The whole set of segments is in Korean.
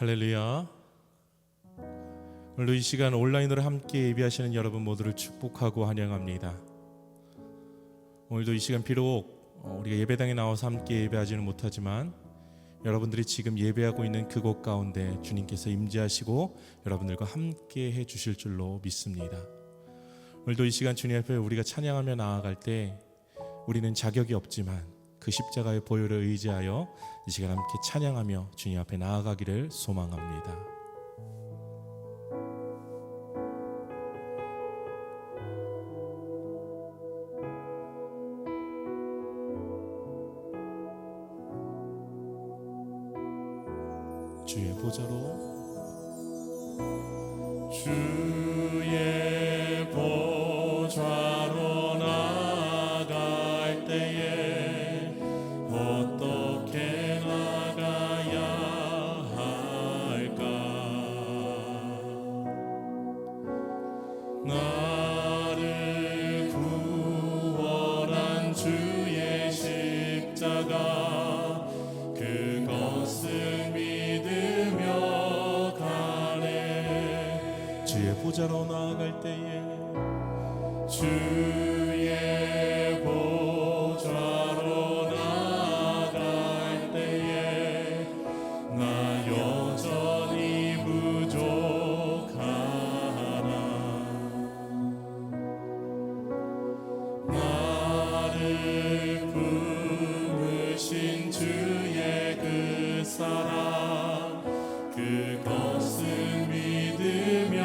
할렐루야. 오늘도 이 시간 온라인으로 함께 예배하시는 여러분 모두를 축복하고 환영합니다. 오늘도 이 시간 비록 우리가 예배당에 나와서 함께 예배하지는 못하지만 여러분들이 지금 예배하고 있는 그곳 가운데 주님께서 임재하시고 여러분들과 함께 해주실 줄로 믿습니다. 오늘도 이 시간 주님 앞에 우리가 찬양하며 나아갈 때 우리는 자격이 없지만 그 십자가의 보혈을 의지하여 이 시간 함께 찬양하며 주님 앞에 나아가기를 소망합니다. 주의 보좌로 주의 보좌로 나아갈 때에 어떻게 나가야 할까? 나를 구원한 주의 십자가 그것을 믿으며 가네. 주의 보좌로 나아갈 때에 주의 보좌로 나아갈 때에 나 여전히 부족하나. 나를 부르신 주의 그 사랑 그것을 믿으며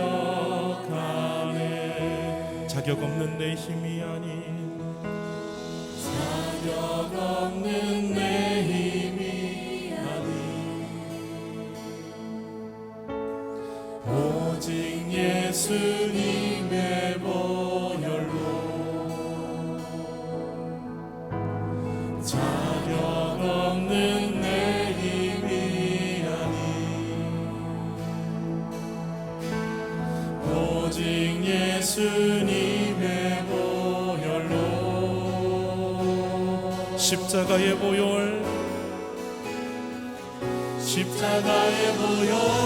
가네. 자격 없는 내 힘이 아닌 자격 없는 내 힘이 아닌 오직 예수님의 보혈로 자격 없는 내 힘이 아닌 오직 예수님의 보혈로 십자가의 보혈 십자가의 보혈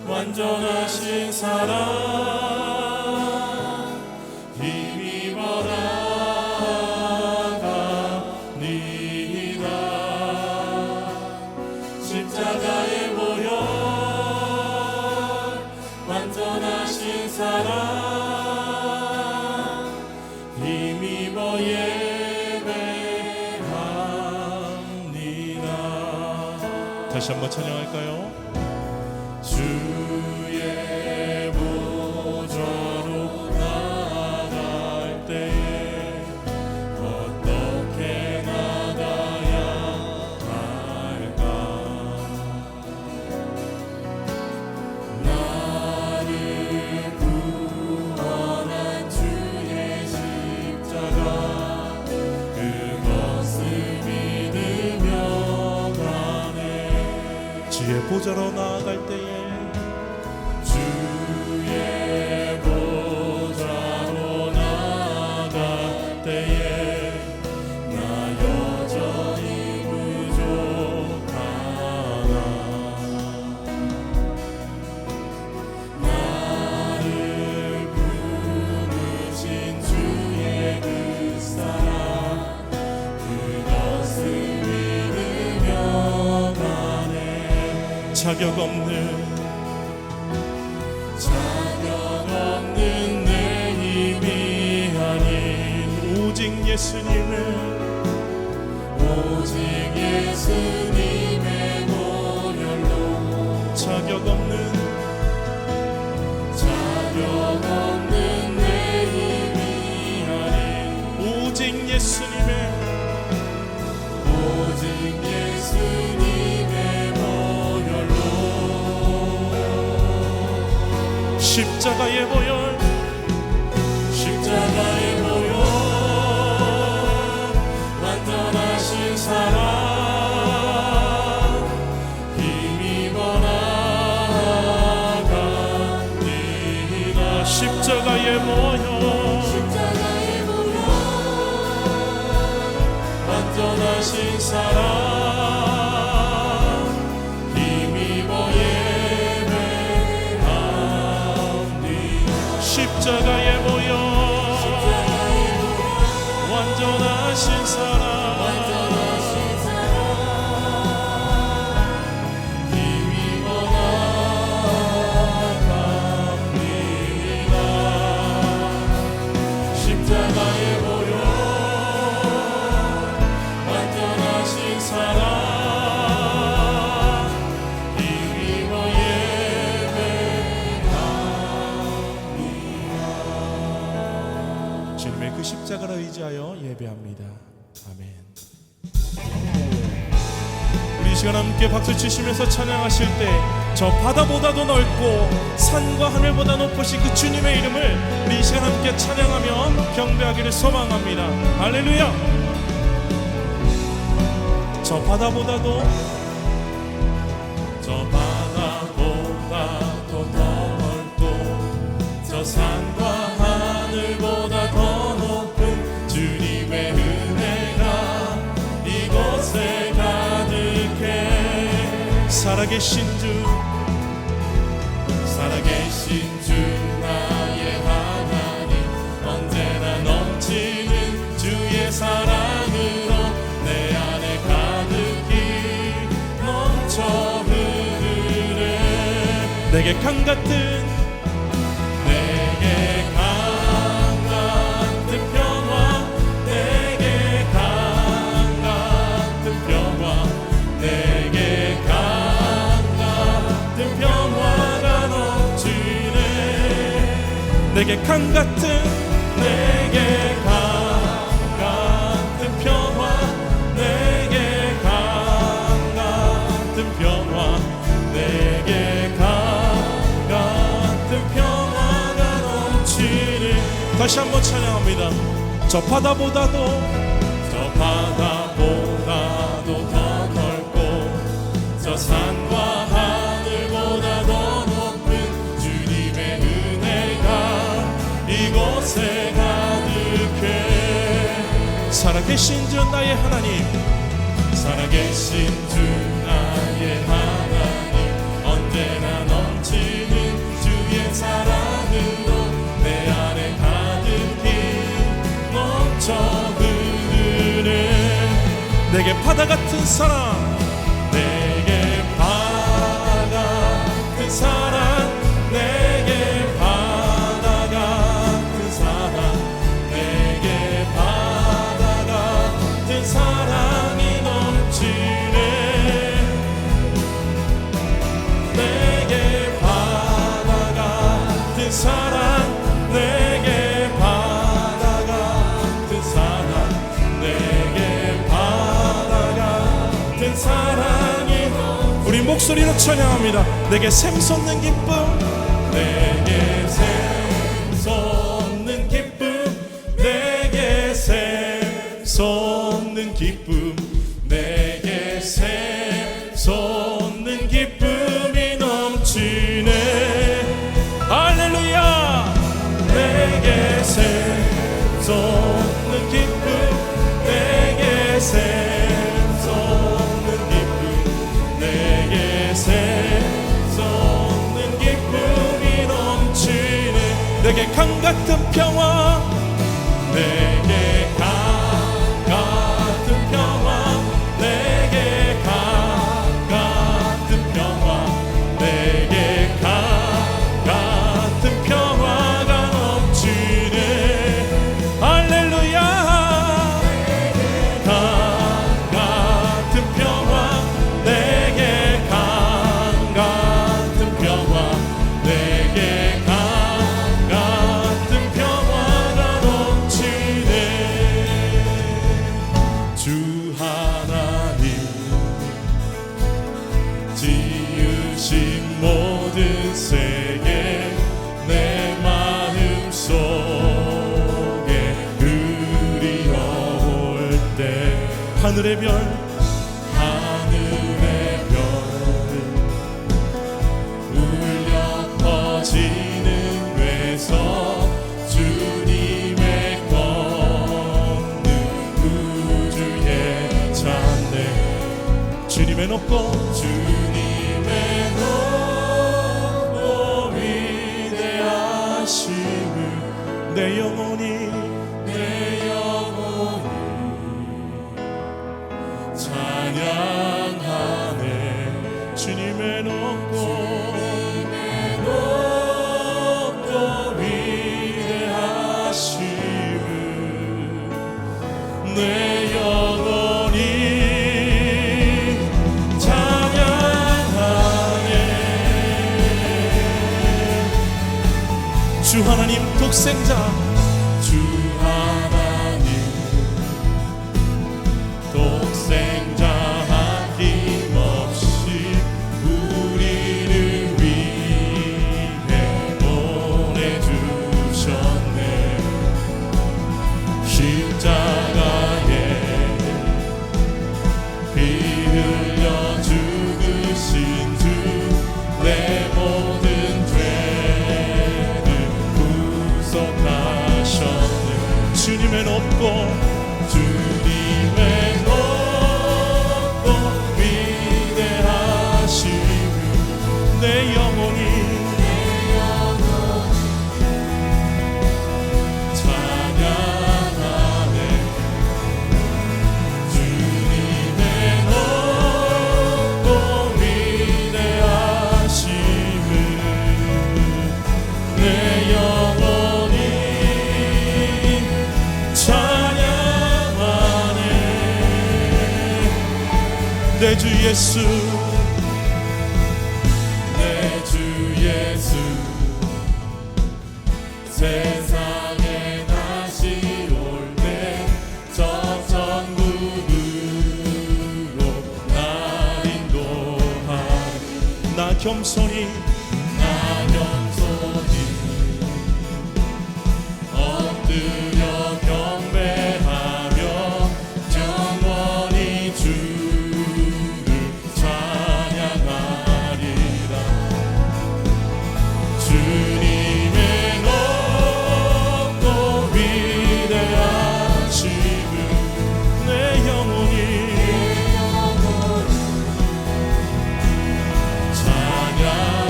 완전하신 사랑 힘입어 나갑니다. 십자가의 보혈 완전하신 사랑 힘입어 예배합니다. 다시 한번 찬양할까요? 주의 보좌로 나아갈 때에 어떻게 나가야 할까? 나를 구원한 주의 십자가 그것을 믿으며 가네. 주의 보좌로 나아갈 때에 주의 보좌로 나아갈 때에 나 여전히 부족하나. 나를 부르신 주의 그 사랑 그것을 믿으며 가네. 자격 없는 내 힘이 아닌 오직 예수님의 보혈로 자격 없는 내 힘이 아닌 오직 예수님의 보혈로 십자가의 보혈 완전하신 사랑 힘입어 나갑니다. 십자가의 보혈 완전하신 사랑 주신 사랑 힘입어 예배합니다. 주님의 그 십자가를 의지하여 예배합니다. 아멘. 우리 이 시간 함께 박수 치시면서 찬양하실 때 저 바다보다도 넓고 산과 하늘보다 높으신 그 주님의 이름을 우리 이 시간 함께 찬양하며 경배하기를 소망합니다. 할렐루야. 저 바다보다도 더 넓고 저 산과 하늘보다 더 높은 주님의 은혜가 이곳에 가득해. 살아계신 주 나의 하나님 언제나 넘치는 주의 사랑으로 내 안에 가득히 넘쳐 흐르네. 내게 강같은 평화 내게 강같은 평화 내게 강같은 평화가 넘치네. 내게 강같은 평화 내게 강같은 평화 내게 강같은 평화가 넘치네. 다시 한번 찬양합니다. 저 바다보다도 더 넓고 저 산과 하늘보다 더 높은 주님의 은혜가 이곳에 가득해. 살아계신 주 나의 하나님 살아계신 주 나의 하나님 언제나 넘치는 주의 사랑으로 내 안에 가득히 넘쳐 흐르네. 내게 바다 같은 사랑 내게 바다 같은 사랑 내게 바다 같은 사랑 내게 바다 같은 사랑이 넘치네. 내게 바다 같은 사랑 내게 바다 같은 사랑 내게 바다 같은 사랑이 우리 목소리로 찬양합니다. 내게 샘솟는 기쁨 내게 샘솟는 기쁨 내게 샘솟는 기쁨 내게 샘솟는 기쁨이 넘치네. 할렐루야. 내게 샘솟는 기쁨 내게 샘솟는 기쁨 내게 샘솟는 기쁨이 넘치네. 내게 강같은 평화 내게 강같은 평화 내게 강같은 평화 내게 강같은 평화가 넘치네. 할렐루야. 강같은 평화 내게 강같은 평화 내게 강같은 평화가 넘치네. 주 하나님 지으신 모든 세계 내 마음 속에 그리워올 때 하늘의 별 울려 퍼지는 외서 주님의 걷는 우주의 찬내 주님의 높고 위대하심을 내 영혼이 찬양하네. 주님의 높고 위대하심을 내 영혼이 독생자 주 하나님 독생자 아낌없이 우리를 위해 보내주셨네. 십자가에 피 흘려 죽으신 주 내 모든 죄를 구속하셨네. 주님의 높고 주님의 높고 위대하심을 내 영혼이 찬양하네. 주님의 높고 위대하심을 내 영혼이 찬양하네. 내 주 예수 내 주 예수 세상에 다시 올 때 저 천국으로 날 인도하리. 나 겸손히 나 겸손히 엎드려 경배하며 영원히 주를 찬양하리라. 주님의 높고 위대하심을 내 영혼이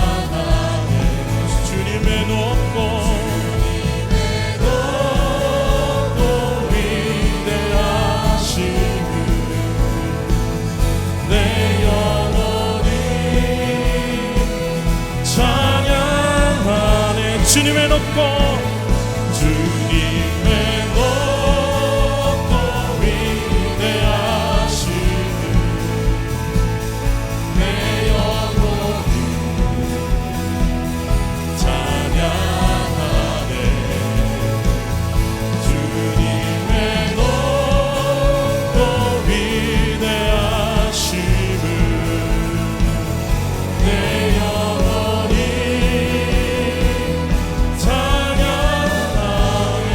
찬양하네. 주님의 높고 위대하심을 내 영혼이 찬양하네. 주님의 높고 주님의 높고 위대하심을 내 영혼이 찬양하네. 주님의 높고 위대하심을 내 영혼이 찬양하네.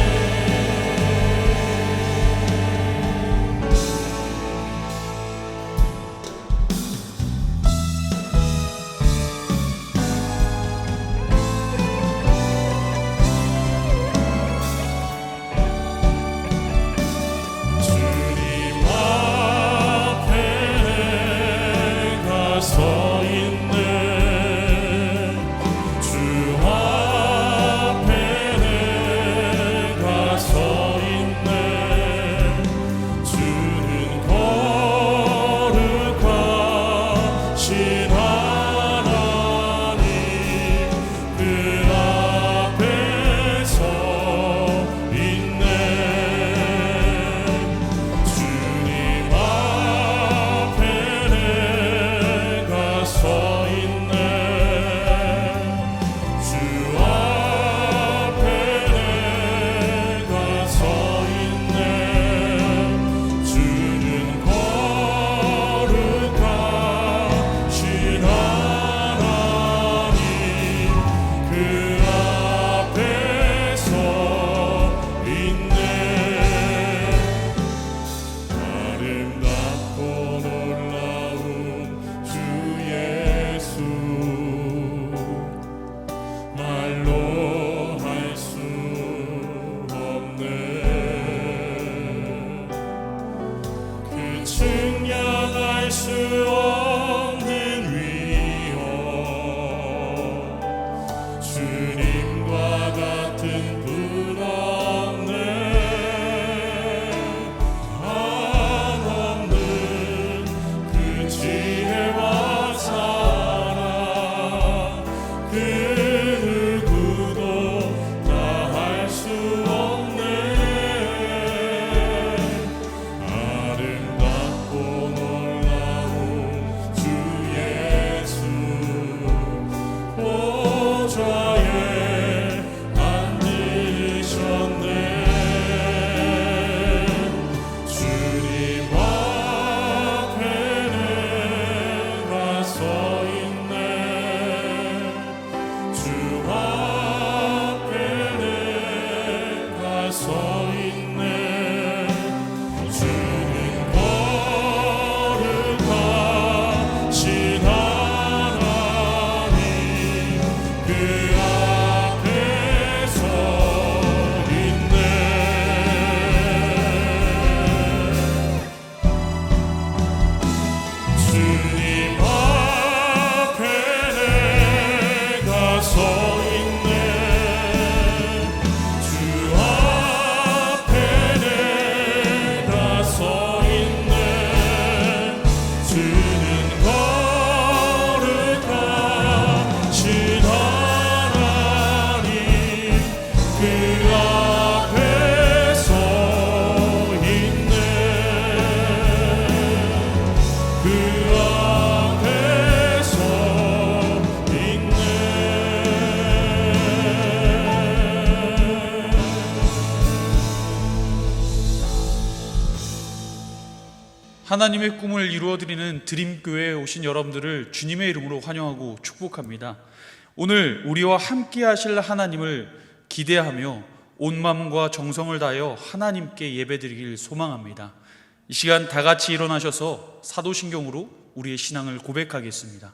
주님 앞에 가서 있네. 주 앞에 가서 있네. 주는 거룩하신 하나님 그 앞에서 있네. 주님 앞에 가서 있네. 주 앞에 가서 있네. 주는 거룩하신 하나님 그 앞에서 있네. 아름답고 놀라운 주 예수 말로 할 수 없네. 그 측량할 수 없는 위엄 주님과 같은 분 없네. 한없는 그 지혜와 사랑 그 누구도 다 할 수 없네. 아름답고 놀라운 주 예수 보좌에 앉으신 그 앞에서 있네. 하나님의 꿈을 이루어드리는 드림교회에 오신 여러분들을 주님의 이름으로 환영하고 축복합니다. 오늘 우리와 함께 하실 하나님을 기대하며 온 마음과 정성을 다하여 하나님께 예배드리길 소망합니다. 이 시간 다 같이 일어나셔서 사도신경으로 우리의 신앙을 고백하겠습니다.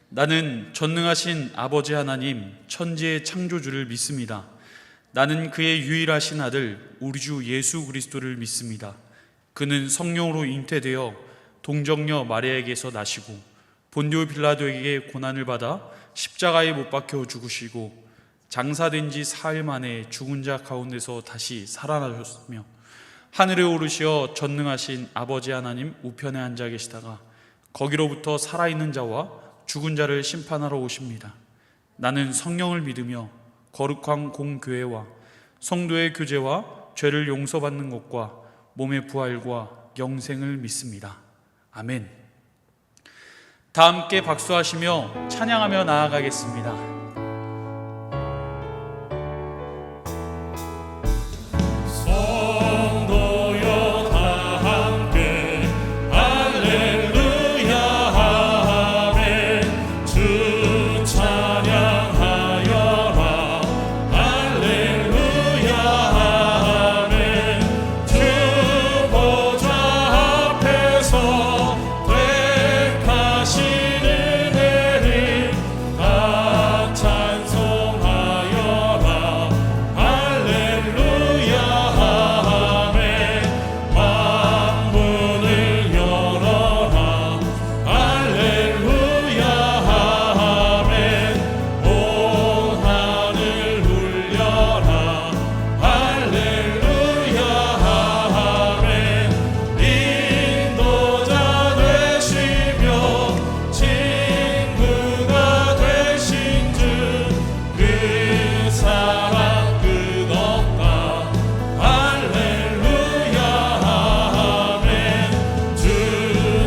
나는 전능하신 아버지 하나님 천지의 창조주를 믿습니다. 나는 그의 유일하신 아들 우리 주 예수 그리스도를 믿습니다. 그는 성령으로 잉태되어 동정녀 마리아에게서 나시고 본디오 빌라도에게 고난을 받아 십자가에 못 박혀 죽으시고 장사된 지 사흘 만에 죽은 자 가운데서 다시 살아나셨으며 하늘에 오르시어 전능하신 아버지 하나님 우편에 앉아 계시다가 거기로부터 살아있는 자와 죽은 자를 심판하러 오십니다. 나는 성령을 믿으며 거룩한 공교회와 성도의 교제와 죄를 용서받는 것과 몸의 부활과 영생을 믿습니다. 아멘. 다 함께 박수하시며 찬양하며 나아가겠습니다. 성도여 다 함께 할렐루야 아멘. 주 찬양하여라 할렐루야 아멘. 주 보좌 앞에서 택하시는 은혜를 다 찬송하여라 할렐루야 아멘. 만문을 열어라 할렐루야 아멘. 온 하늘 울려라 할렐루야 아멘. 인도자 되시며 친구가 되신 주 그 사랑 끝없다 할렐루야 아멘. 주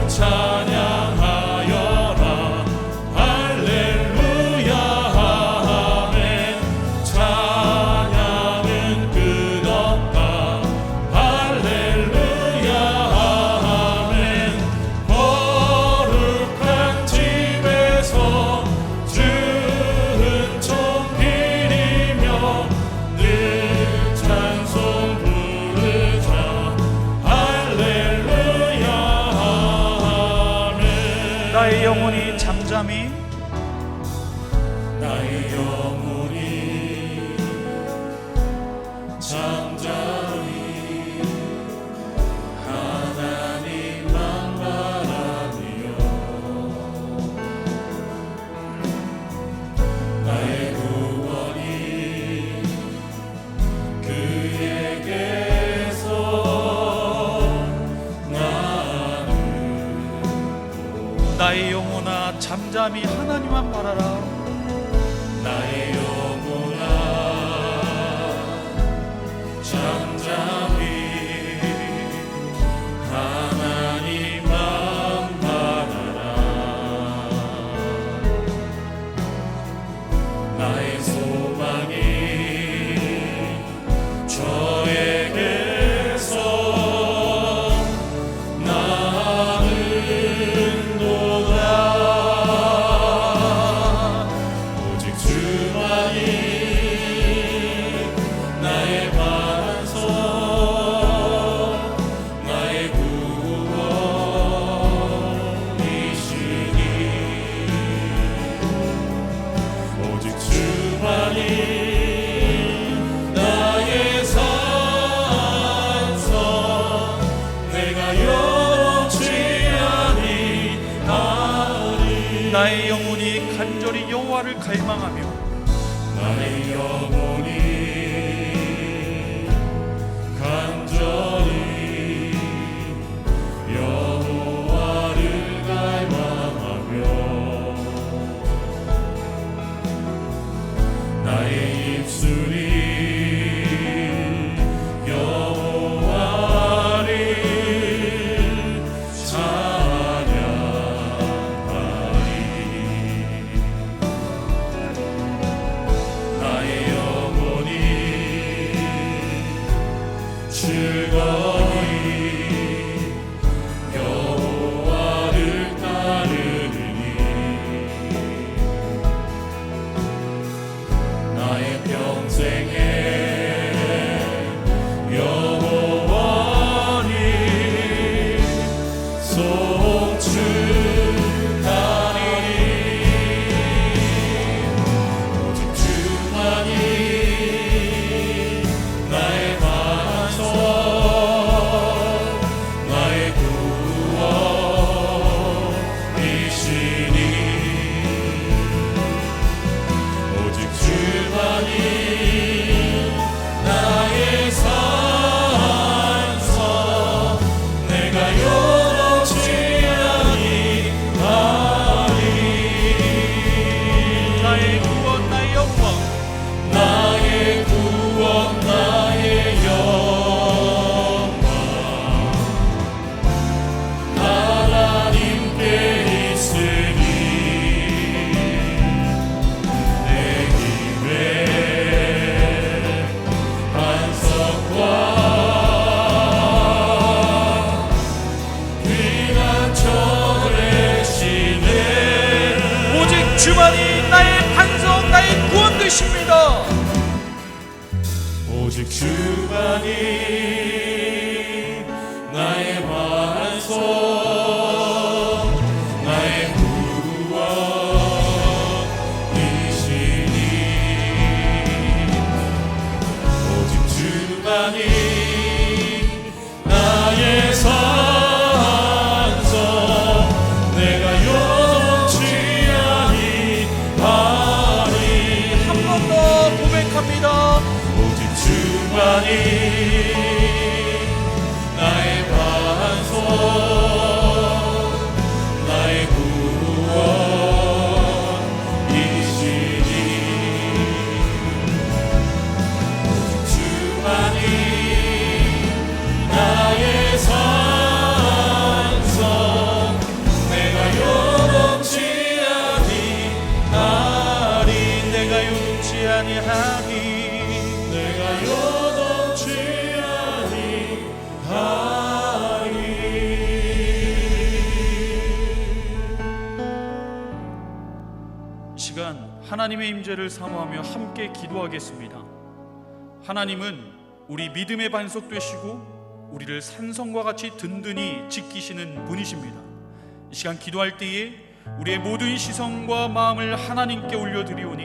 찬양하여라 할렐루야 아멘. 찬양은 끝없다 할렐루야 아멘. 거룩한 집에서 주 은총 드리며 늘 찬송 부르자 할렐루야 아멘. 나의 영혼이 잠잠히 나의 영혼이 잠잠히 하나님만 바라며 나의 구원이 그에게서 나는 나의 영혼아 잠잠히 하나님만 바라라. 나의 영혼아 잠잠히 하나님만 바라라. 나의 소망이 저에게서 나는도다. 오직 주만이 나의 반석 나의 구원이시니 오직 주만이 나의 산성 내가 영원치 아니하리. 나의 영혼이 간절히 여호와를 갈망하며 나의 영혼이 간절히 여호와를 갈망하며 나의 입술이 여호와를 찬양하리. 주만이 나의 반석, 나의 구원 되십니다. 오직 주만이 나의 반석, 나의 구원이시니. 오직 주만이 나의 산성, 내가 요동치 아니하리. 한 번 더 고백합니다. 오직 주만이 나의 반석, 나의 구원이시니. 오직 주만이 나의 산성, 내가 요동치 아니하리. 내가 요동치 아니하리. 내가 요동치 아니하리. 이 시간 하나님의 임재를 사모하며 함께 기도하겠습니다. 하나님은 우리 믿음의 반석 되시고 우리를 산성과 같이 든든히 지키시는 분이십니다. 이 시간 기도할 때에 우리의 모든 시선과 마음을 하나님께 올려드리오니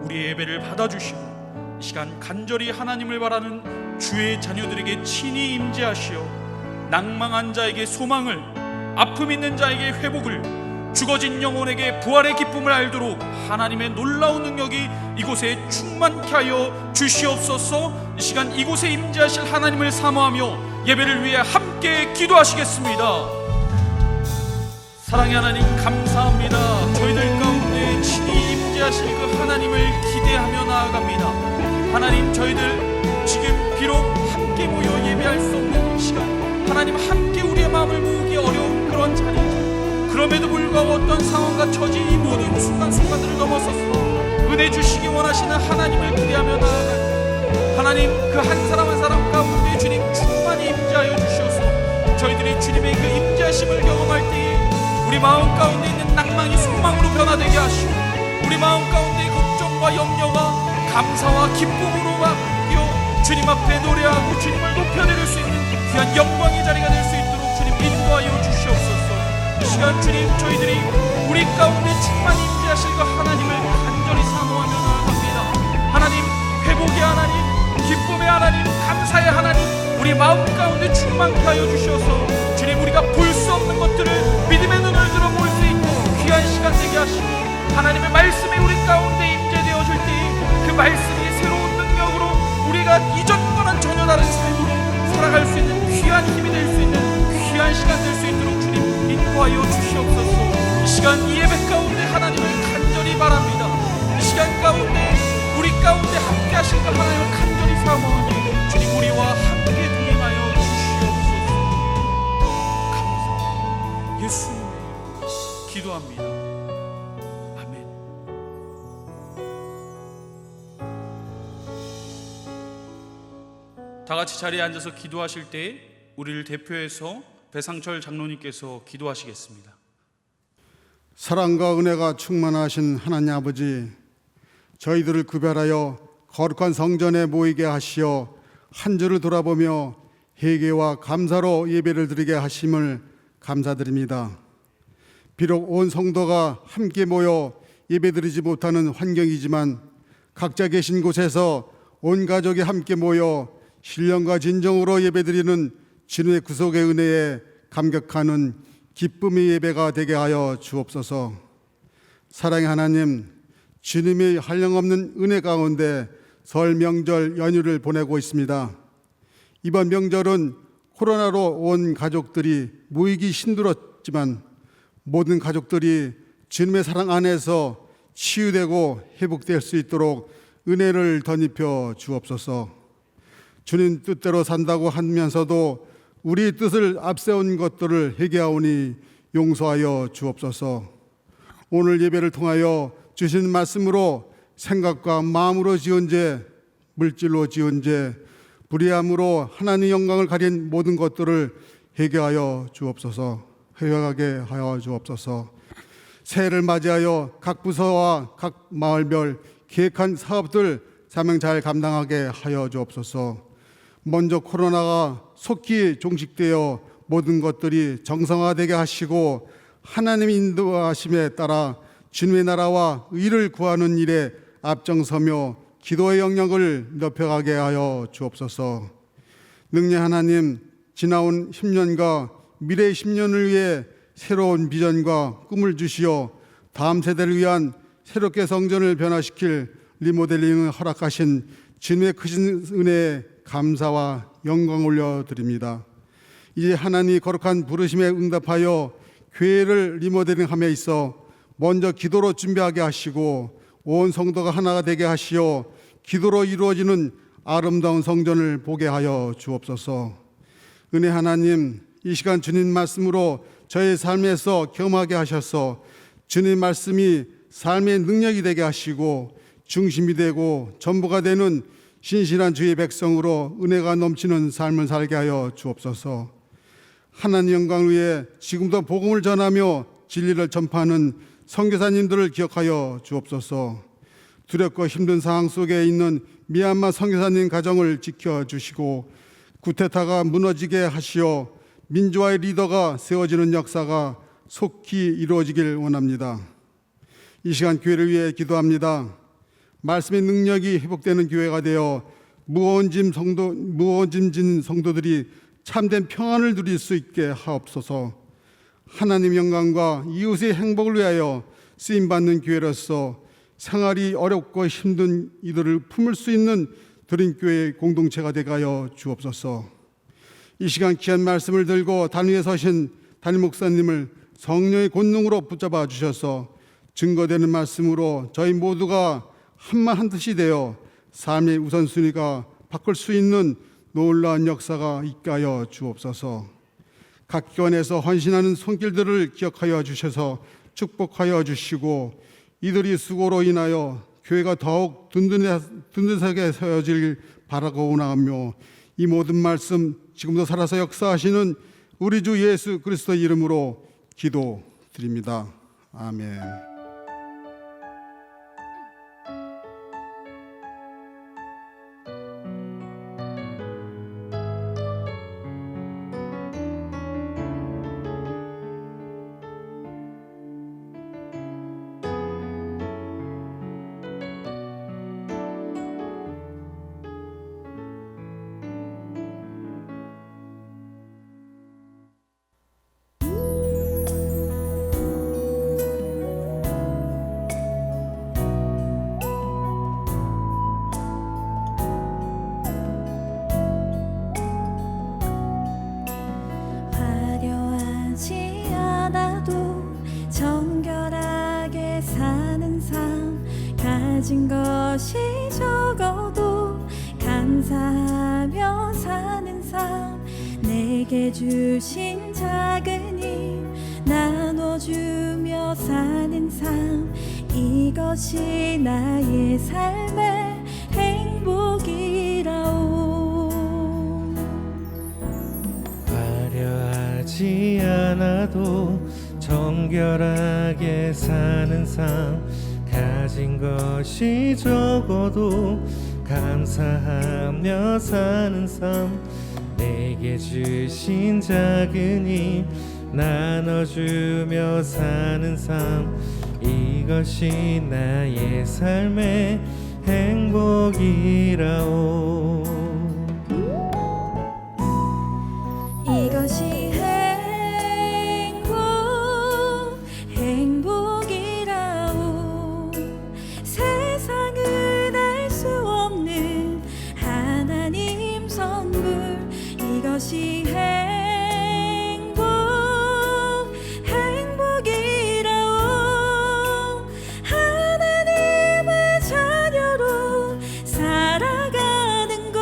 우리의 예배를 받아주시고 이 시간 간절히 하나님을 바라는 주의 자녀들에게 친히 임재하시어 낭망한 자에게 소망을, 아픔 있는 자에게 회복을, 죽어진 영혼에게 부활의 기쁨을 알도록 하나님의 놀라운 능력이 이곳에 충만케 하여 주시옵소서. 이 시간 이곳에 임재하실 하나님을 사모하며 예배를 위해 함께 기도하시겠습니다. 사랑의 하나님, 감사합니다. 저희들 가운데 친히 임재하실 그 하나님을 기대하며 나아갑니다. 하나님, 저희들 지금 비록 함께 모여 예배할 수 없는 이 시간, 하나님 함께 우리의 마음을 모으기 어려운 그런 자리죠. 그럼에도 불구하고 어떤 상황과 처지, 이 모든 순간순간들을 넘어서서 은혜 주시기 원하시는 하나님을 기대하며 나아갑니다. 하나님, 그 한 사람 한 사람 가운데 주님 충만히 임재하여 주셔서 저희들이 주님의 그 임재하심을 경험할 때에 우리 마음 가운데 있는 낭만이 소망으로 변화되게 하시고 우리 마음 가운데 걱정과 염려가 감사와 기쁨으로 바뀌어 주님 앞에 노래하고 주님을 높여드릴 수 있는 귀한 영광의 자리가 될 수 있도록 주님 인도하여 주시옵소서. 이 시간 주님, 저희들이 우리 가운데 충만히 임재하실 그 하나님을 간절히 사모하며 나아갑니다. 하나님, 회복의 하나님, 기쁨의 하나님, 감사의 하나님, 우리 마음 가운데 충만케 하여 주셔서 주님, 우리가 볼 수 없는 것들을 믿음의 눈을 들어 볼 수 있는 귀한 시간 되게 하시고 하나님의 말씀이 우리 가운데 임재되어질 때 그 말씀이 새로운 능력으로 우리가 이전과는 전혀 다른 삶으로 살아갈 수 있는 귀한 힘이 될 수 있는 귀한 시간 될 수 있도록 주님 인도하여 주시옵소서. 이 시간 이 예배 가운데 하나님을 간절히 바랍니다. 이 시간 가운데 우리 가운데 함께 하실 그 하나님을 간절히 사모하니 주님, 우리와 함께 동행하여 주시옵소서. 감사합니다. 예수님 기도합니다. 아멘. 다 같이 자리에 앉아서 기도하실 때 우리를 대표해서 배상철 장로님께서 기도하시겠습니다. 사랑과 은혜가 충만하신 하나님 아버지, 저희들을 구별하여 거룩한 성전에 모이게 하시어 한 주를 돌아보며 회개와 감사로 예배를 드리게 하심을 감사드립니다. 비록 온 성도가 함께 모여 예배드리지 못하는 환경이지만 각자 계신 곳에서 온 가족이 함께 모여 신령과 진정으로 예배드리는 주님의 구속의 은혜에 감격하는 기쁨의 예배가 되게 하여 주옵소서. 사랑의 하나님, 주님의 한량없는 은혜 가운데 설 명절 연휴를 보내고 있습니다. 이번 명절은 코로나로 온 가족들이 모이기 힘들었지만 모든 가족들이 주님의 사랑 안에서 치유되고 회복될 수 있도록 은혜를 덧입혀 주옵소서. 주님 뜻대로 산다고 하면서도 우리 뜻을 앞세운 것들을 회개하오니 용서하여 주옵소서. 오늘 예배를 통하여 주신 말씀으로 생각과 마음으로 지은 죄, 물질로 지은 죄, 불의함으로 하나님의 영광을 가린 모든 것들을 회개하여 주옵소서. 회개하게 하여 주옵소서. 새해를 맞이하여 각 부서와 각 마을별 계획한 사업들 사명 잘 감당하게 하여 주옵소서. 먼저 코로나가 속히 종식되어 모든 것들이 정상화되게 하시고 하나님의 인도하심에 따라 주님의 나라와 의를 구하는 일에 앞장서며 기도의 영역을 넓혀가게 하여 주옵소서. 능력 하나님, 지나온 10년과 미래의 10년을 위해 새로운 비전과 꿈을 주시어 다음 세대를 위한 새롭게 성전을 변화시킬 리모델링을 허락하신 주님의 크신 은혜에 감사와 영광 올려드립니다. 이제 하나님이 거룩한 부르심에 응답하여 교회를 리모델링함에 있어 먼저 기도로 준비하게 하시고 온 성도가 하나가 되게 하시어 기도로 이루어지는 아름다운 성전을 보게 하여 주옵소서. 은혜 하나님, 이 시간 주님 말씀으로 저의 삶에서 경험하게 하셔서 주님 말씀이 삶의 능력이 되게 하시고 중심이 되고 전부가 되는 신실한 주의 백성으로 은혜가 넘치는 삶을 살게 하여 주옵소서. 하나님 영광을 위해 지금도 복음을 전하며 진리를 전파하는 선교사님들을 기억하여 주옵소서. 두렵고 힘든 상황 속에 있는 미얀마 선교사님 가정을 지켜주시고 쿠데타가 무너지게 하시어 민주화의 리더가 세워지는 역사가 속히 이루어지길 원합니다. 이 시간 교회를 위해 기도합니다. 말씀의 능력이 회복되는 교회가 되어 무거운 짐 진 성도들이 참된 평안을 누릴 수 있게 하옵소서. 하나님 영광과 이웃의 행복을 위하여 쓰임받는 교회로서 생활이 어렵고 힘든 이들을 품을 수 있는 드림교회의 공동체가 되게 하여 주옵소서. 이 시간 귀한 말씀을 들고 단위에 서신 담임 목사님을 성령의 권능으로 붙잡아 주셔서 증거되는 말씀으로 저희 모두가 한마 한뜻이 되어 삶의 우선순위가 바꿀 수 있는 놀라운 역사가 있게 하여 주옵소서. 각 기관에서 헌신하는 손길들을 기억하여 주셔서 축복하여 주시고 이들이 수고로 인하여 교회가 더욱 든든하게 서여질 바라고 원하며 이 모든 말씀 지금도 살아서 역사하시는 우리 주 예수 그리스도의 이름으로 기도드립니다. 아멘. 화려하지 않아도 정결하게 사는 삶, 가진 것이 적어도 감사하며 사는 삶, 내게 주신 작은 힘 나눠주며 사는 삶, 이것이 나의 삶의 행복이라오. 화려하지 않아도 정결하게 사는 삶, 가진 것이 적어도 감사하며 사는 삶, 내게 주신 작은 힘 나눠주며 사는 삶, 이것이 나의 삶의 행복이라오. 이것이 행복이라오. 세상은 알 수 없는 하나님 선물. 이것이 행복이라오. 하나님의 자녀로 살아가는 것.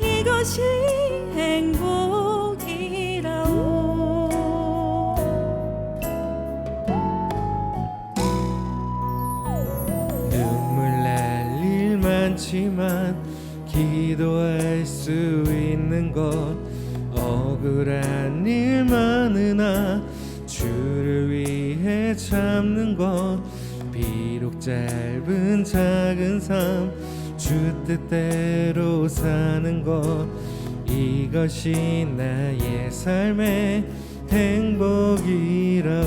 이것이 눈물 날 일 많지만 기도할 수 있는 것, 억울한 일 많으나 주를 위해 참는 것, 비록 짧은 작은 삶 주 뜻대로 사는 것, 이것이 나의 삶의 행복이라오.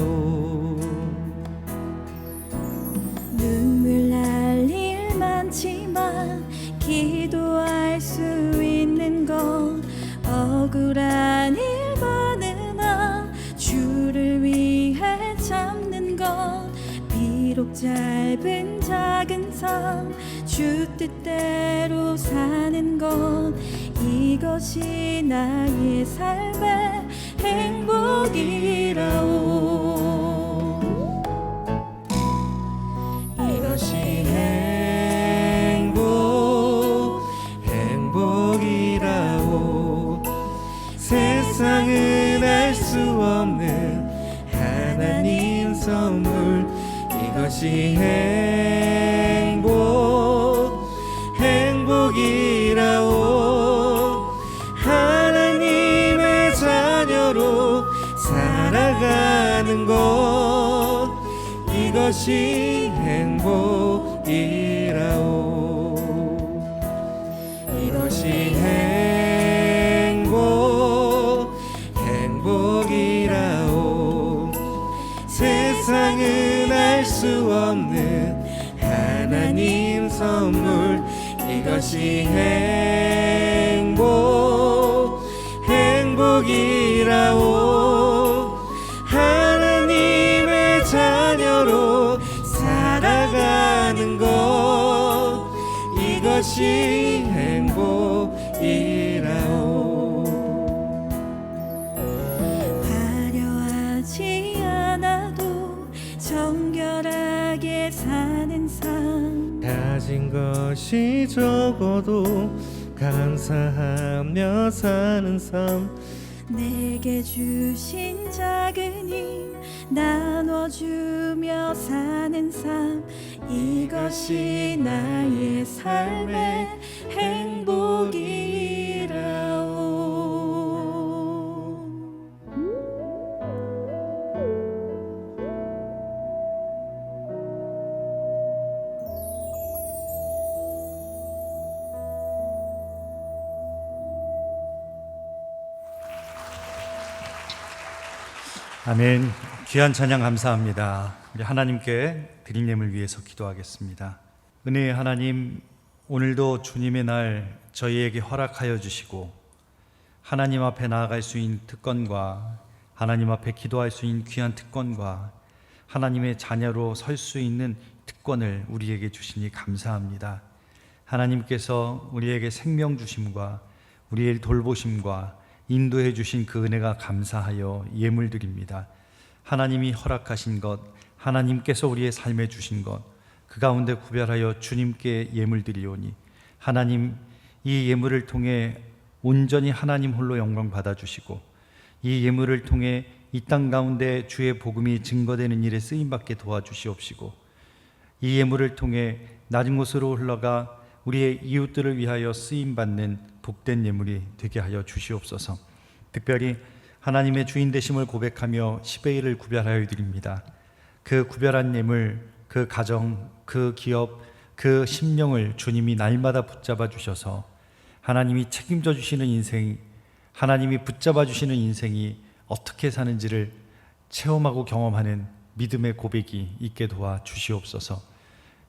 눈물 날 일 많지만 기도할 수 있는 것, 억울한 일 많으나 주를 위해 참는 것, 비록 짧은 작은 삶 주 뜻대로 사는 것, 이것이 나의 삶의 행복이라오. 이것이 행복이라오. 세상은 알 수 없는 하나님 선물, 이것이 행복이라오. 하나님의 자녀로 살아가는 것, 이것이 행복이라오. 이것이 행복이라오. 세상은 알 수 없는 하나님 선물, 이것이 행복이라오. 하나님의 자녀로 살아가는 것, 이것이 행복이라오. 화려하지 않아도 정결하게 사는 삶. 가진 것이 적어도 감사하며 사는 삶, 내게 주신 작은 힘 나눠주며 사는 삶. 이것이 나의 삶의 행복이라오. 아멘. 귀한 찬양 감사합니다. 우리 하나님께 드린 예물 위해서 기도하겠습니다. 은혜의 하나님, 오늘도 주님의 날 저희에게 허락하여 주시고 하나님 앞에 나아갈 수 있는 특권과 하나님 앞에 기도할 수 있는 귀한 특권과 하나님의 자녀로 설 수 있는 특권을 우리에게 주시니 감사합니다. 하나님께서 우리에게 생명 주심과 우리의 돌보심과 인도해 주신 그 은혜가 감사하여 예물 드립니다. 하나님이 허락하신 것, 하나님께서 우리의 삶에 주신 것, 그 가운데 구별하여 주님께 예물 드리오니 하나님, 이 예물을 통해 온전히 하나님 홀로 영광 받아주시고 이 예물을 통해 이 땅 가운데 주의 복음이 증거되는 일에 쓰임받게 도와주시옵시고 이 예물을 통해 낮은 곳으로 흘러가 우리의 이웃들을 위하여 쓰임받는 복된 예물이 되게 하여 주시옵소서. 특별히 하나님의 주인 되심을 고백하며 10의 1을 구별하여 드립니다. 그 구별한 예물, 그 가정, 그 기업, 그 심령을 주님이 날마다 붙잡아 주셔서 하나님이 책임져 주시는 인생이, 하나님이 붙잡아 주시는 인생이 어떻게 사는지를 체험하고 경험하는 믿음의 고백이 있게 도와 주시옵소서.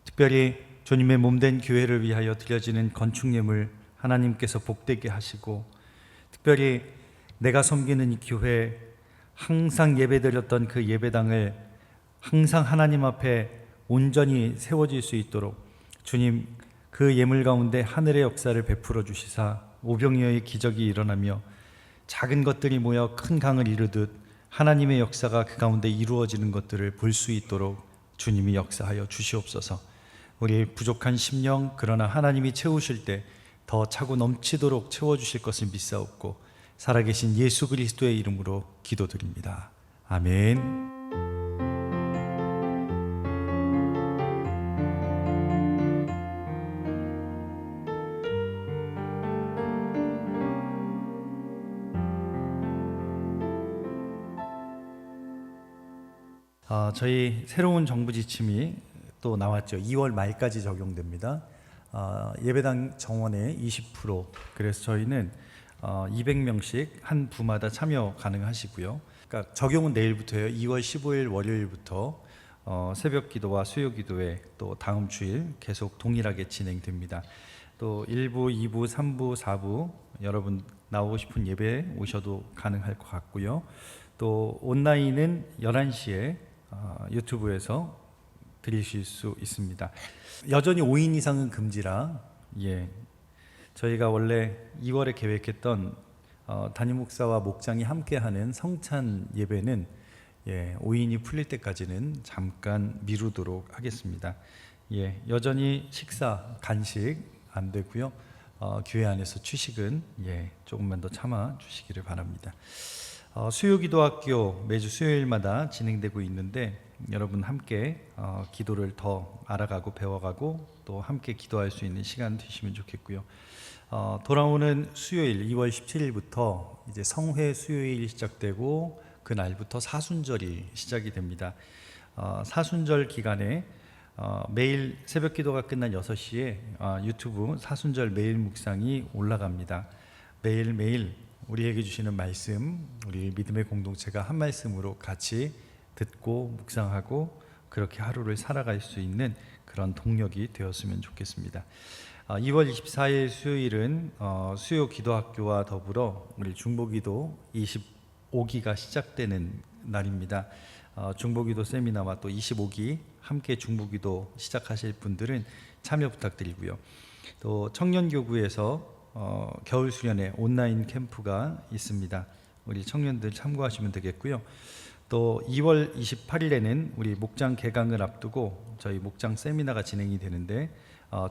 특별히 주님의 몸된 교회를 위하여 드려지는 건축예물 하나님께서 복되게 하시고, 특별히 내가 섬기는 이 교회 항상 예배드렸던 그 예배당을 항상 하나님 앞에 온전히 세워질 수 있도록 주님 그 예물 가운데 하늘의 역사를 베풀어 주시사 오병이어의 기적이 일어나며 작은 것들이 모여 큰 강을 이루듯 하나님의 역사가 그 가운데 이루어지는 것들을 볼 수 있도록 주님이 역사하여 주시옵소서. 우리 부족한 심령, 그러나 하나님이 채우실 때 더 차고 넘치도록 채워주실 것을 믿사옵고 살아계신 예수 그리스도의 이름으로 기도드립니다. 아멘. 저희 새로운 정부 지침이 또 나왔죠. 2월 말까지 적용됩니다. 예배당 정원의 20%, 그래서 저희는 200명씩 한 부마다 참여 가능하시고요. 그러니까 적용은 내일부터예요. 2월 15일 월요일부터 새벽 기도와 수요 기도회 또 다음 주일 계속 동일하게 진행됩니다. 또 1부, 2부, 3부, 4부 여러분 나오고 싶은 예배 오셔도 가능할 것 같고요. 또 온라인은 11시에 유튜브에서 들으실 수 있습니다. 여전히 5인 이상은 금지라 저희가 원래 2월에 계획했던 담임 목사와 목장이 함께하는 성찬 예배는 5인이 풀릴 때까지는 잠깐 미루도록 하겠습니다. 여전히 식사, 간식 안 되고요. 교회 안에서 취식은 조금만 더 참아 주시기를 바랍니다. 수요기도학교 매주 수요일마다 진행되고 있는데 여러분 함께 기도를 더 알아가고 배워가고 또 함께 기도할 수 있는 시간 되시면 좋겠고요. 돌아오는 수요일 2월 17일부터 이제 성회 수요일이 시작되고 그 날부터 사순절이 시작이 됩니다. 사순절 기간에 매일 새벽 기도가 끝난 6시에 유튜브 사순절 매일 묵상이 올라갑니다. 매일매일 우리에게 주시는 말씀, 우리 믿음의 공동체가 한 말씀으로 같이 듣고 묵상하고 그렇게 하루를 살아갈 수 있는 그런 동력이 되었으면 좋겠습니다. 2월 24일 수요일은 수요 기도학교와 더불어 우리 중보기도 25기가 시작되는 날입니다. 중보기도 세미나와 또 25기 함께 중보기도 시작하실 분들은 참여 부탁드리고요. 또 청년교구에서 겨울 수련회 온라인 캠프가 있습니다. 우리 청년들 참고하시면 되겠고요. 또 2월 28일에는 우리 목장 개강을 앞두고 저희 목장 세미나가 진행이 되는데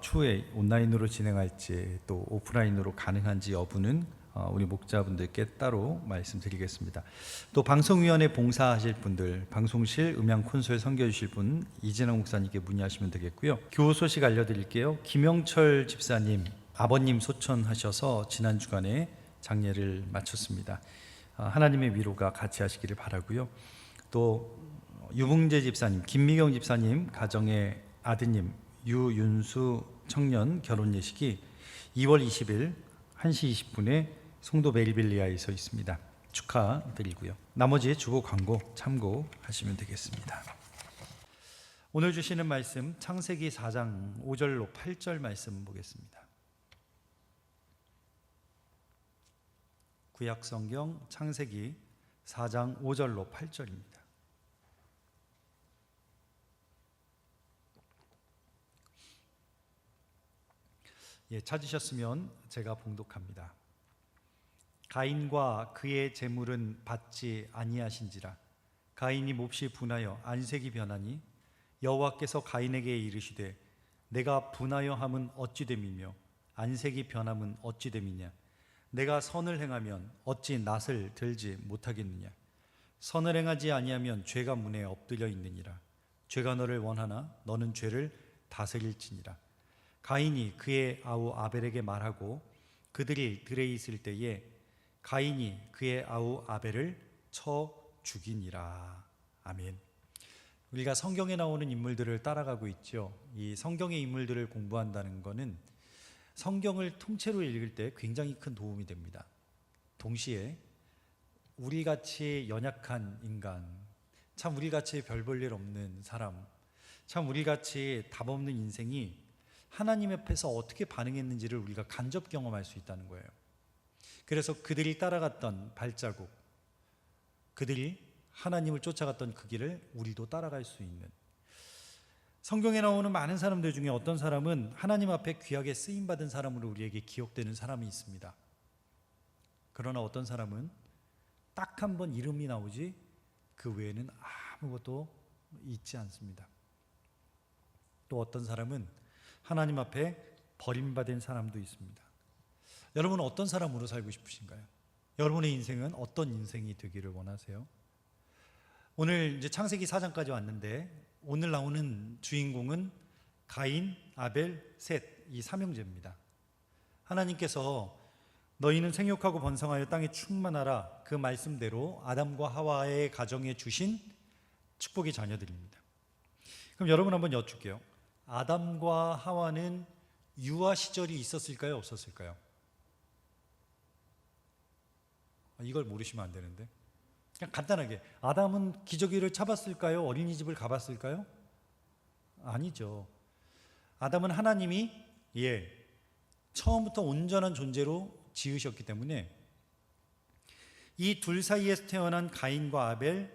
추후에 온라인으로 진행할지 또 오프라인으로 가능한지 여부는 우리 목자분들께 따로 말씀드리겠습니다. 또 방송위원회 봉사하실 분들, 방송실, 음향 콘솔 섬겨주실 분 이진영 목사님께 문의하시면 되겠고요. 교우 소식 알려드릴게요. 김영철 집사님 아버님 소천하셔서 지난 주간에 장례를 마쳤습니다. 하나님의 위로가 같이 하시기를 바라고요. 또 유붕재 집사님, 김미경 집사님 가정의 아드님 유윤수 청년 결혼 예식이 2월 20일 1시 20분에 송도 메리빌리아에서 있습니다. 축하드리고요. 나머지 주보 광고 참고하시면 되겠습니다. 오늘 주시는 말씀 창세기 4장 5절로 8절 말씀 보겠습니다. 구약성경 창세기 4장 5절로 8절입니다. 찾으셨으면 제가 봉독합니다. 가인과 그의 재물은 받지 아니하신지라. 가인이 몹시 분하여 안색이 변하니 여호와께서 가인에게 이르시되 내가 분하여 함은 어찌 됨이며 안색이 변함은 어찌 됨이냐. 내가 선을 행하면 어찌 낫을 들지 못하겠느냐. 선을 행하지 아니하면 죄가 문에 엎드려 있느니라. 죄가 너를 원하나 너는 죄를 다스릴지니라. 가인이 그의 아우 아벨에게 말하고 그들이 들에 있을 때에 가인이 그의 아우 아벨을 쳐 죽이니라. 아멘. 우리가 성경에 나오는 인물들을 따라가고 있죠. 이 성경의 인물들을 공부한다는 것은 성경을 통째로 읽을 때 굉장히 큰 도움이 됩니다. 동시에 우리같이 연약한 인간, 참 우리같이 별 볼 일 없는 사람, 참 우리같이 답 없는 인생이 하나님 앞에서 어떻게 반응했는지를 우리가 간접 경험할 수 있다는 거예요. 그래서 그들이 따라갔던 발자국, 그들이 하나님을 쫓아갔던 그 길을 우리도 따라갈 수 있는, 성경에 나오는 많은 사람들 중에 어떤 사람은 하나님 앞에 귀하게 쓰임받은 사람으로 우리에게 기억되는 사람이 있습니다. 그러나 어떤 사람은 딱 한 번 이름이 나오지 그 외에는 아무것도 있지 않습니다. 또 어떤 사람은 하나님 앞에 버림받은 사람도 있습니다. 여러분은 어떤 사람으로 살고 싶으신가요? 여러분의 인생은 어떤 인생이 되기를 원하세요? 오늘 이제 창세기 4장까지 왔는데 오늘 나오는 주인공은 가인, 아벨, 셋, 이 삼형제입니다. 하나님께서 너희는 생육하고 번성하여 땅에 충만하라, 그 말씀대로 아담과 하와의 가정에 주신 축복의 자녀들입니다. 그럼 여러분 한번 여쭐게요. 아담과 하와는 유아 시절이 있었을까요? 없었을까요? 이걸 모르시면 안 되는데, 그냥 간단하게, 아담은 기저귀를 잡았을까요? 어린이집을 가봤을까요? 아니죠. 아담은 하나님이 처음부터 온전한 존재로 지으셨기 때문에 이 둘 사이에서 태어난 가인과 아벨,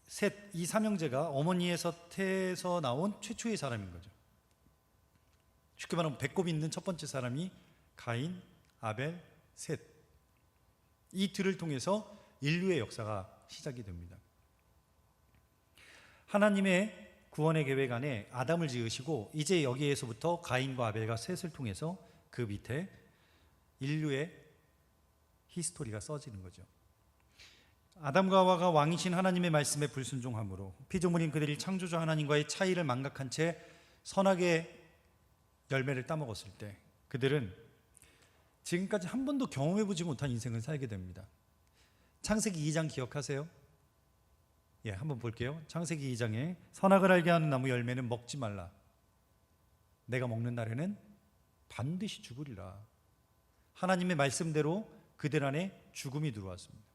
셋, 이 삼형제가 어머니에서 태에서 나온 최초의 사람인 거죠. 쉽게 말하면 배꼽 있는 첫 번째 사람이 가인, 아벨, 셋, 이 둘을 통해서 인류의 역사가 시작이 됩니다. 하나님의 구원의 계획 안에 아담을 지으시고 이제 여기에서부터 가인과 아벨과 셋을 통해서 그 밑에 인류의 히스토리가 써지는 거죠. 아담과 하와가 왕이신 하나님의 말씀에 불순종함으로 피조물인 그들이 창조주 하나님과의 차이를 망각한 채 선악의 열매를 따먹었을 때 그들은 지금까지 한 번도 경험해보지 못한 인생을 살게 됩니다. 창세기 2장 기억하세요? 한번 볼게요. 창세기 2장에 선악을 알게 하는 나무 열매는 먹지 말라. 내가 먹는 날에는 반드시 죽으리라. 하나님의 말씀대로 그들 안에 죽음이 들어왔습니다.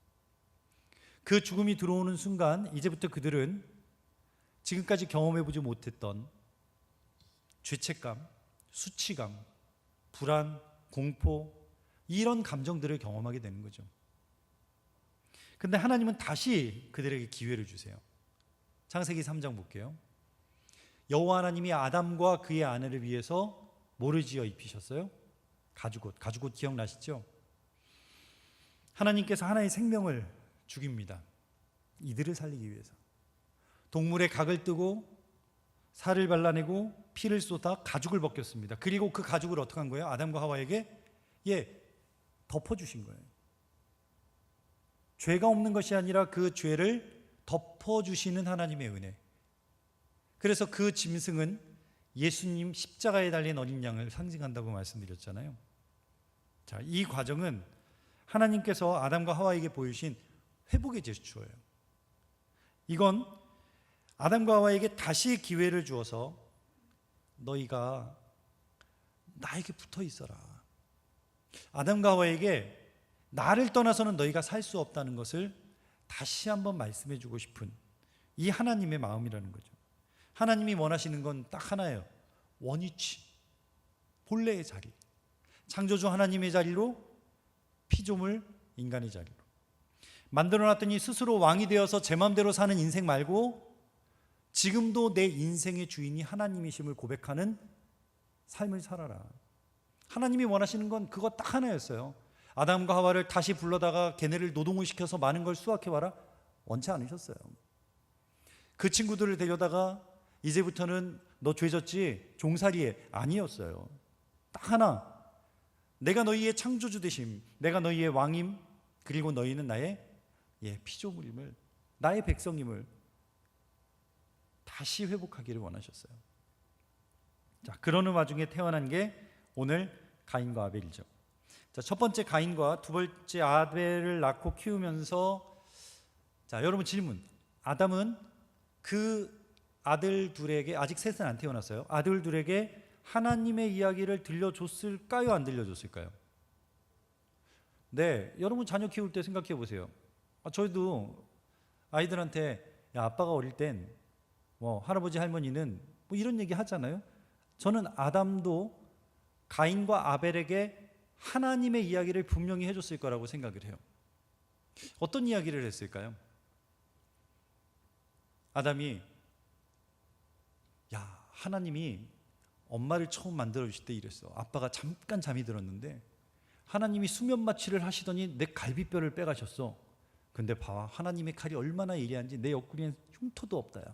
그 죽음이 들어오는 순간 이제부터 그들은 지금까지 경험해보지 못했던 죄책감, 수치감, 불안, 공포, 이런 감정들을 경험하게 되는 거죠. 근데 하나님은 다시 그들에게 기회를 주세요. 창세기 3장 볼게요. 여호와 하나님이 아담과 그의 아내를 위해서 뭐를 지어 입히셨어요? 가죽옷 기억나시죠? 하나님께서 하나의 생명을 죽입니다. 이들을 살리기 위해서. 동물의 각을 뜨고 살을 발라내고 피를 쏟아 가죽을 벗겼습니다. 그리고 그 가죽을 어떻게 한 거예요? 아담과 하와에게 덮어주신 거예요. 죄가 없는 것이 아니라 그 죄를 덮어주시는 하나님의 은혜. 그래서 그 짐승은 예수님 십자가에 달린 어린 양을 상징한다고 말씀드렸잖아요. 자, 이 과정은 하나님께서 아담과 하와에게 보여주신 회복의 제스처예요. 이건 아담과 하와에게 다시 기회를 주어서 너희가 나에게 붙어 있어라. 아담과 하와에게 나를 떠나서는 너희가 살 수 없다는 것을 다시 한번 말씀해 주고 싶은 이 하나님의 마음이라는 거죠. 하나님이 원하시는 건 딱 하나예요. 원위치, 본래의 자리, 창조주 하나님의 자리로, 피조물 인간의 자리로 만들어놨더니 스스로 왕이 되어서 제 마음대로 사는 인생 말고 지금도 내 인생의 주인이 하나님이심을 고백하는 삶을 살아라. 하나님이 원하시는 건 그거 딱 하나였어요. 아담과 하와를 다시 불러다가 걔네를 노동을 시켜서 많은 걸 수확해와라, 원치 않으셨어요. 그 친구들을 데려다가 이제부터는 너 죄졌지, 종살이해, 아니었어요. 딱 하나, 내가 너희의 창조주 되심, 내가 너희의 왕임, 그리고 너희는 나의 피조물임을, 나의 백성임을 다시 회복하기를 원하셨어요. 자, 그러는 와중에 태어난 게 오늘 가인과 아벨이죠. 자, 첫 번째 가인과 두 번째 아벨을 낳고 키우면서, 자, 여러분 질문. 아담은 그 아들 둘에게, 아직 셋은 안 태어났어요. 아들 둘에게 하나님의 이야기를 들려줬을까요? 안 들려줬을까요? 네, 여러분 자녀 키울 때 생각해 보세요. 저희도 아이들한테 야, 아빠가 어릴 땐 할아버지 할머니는 이런 얘기 하잖아요. 저는 아담도 가인과 아벨에게 하나님의 이야기를 분명히 해줬을 거라고 생각을 해요. 어떤 이야기를 했을까요? 아담이 하나님이 엄마를 처음 만들어 주실 때 이랬어. 아빠가 잠깐 잠이 들었는데 하나님이 수면 마취를 하시더니 내 갈비뼈를 빼가셨어. 근데 봐, 하나님의 칼이 얼마나 예리한지 내 옆구리엔 흉터도 없다야.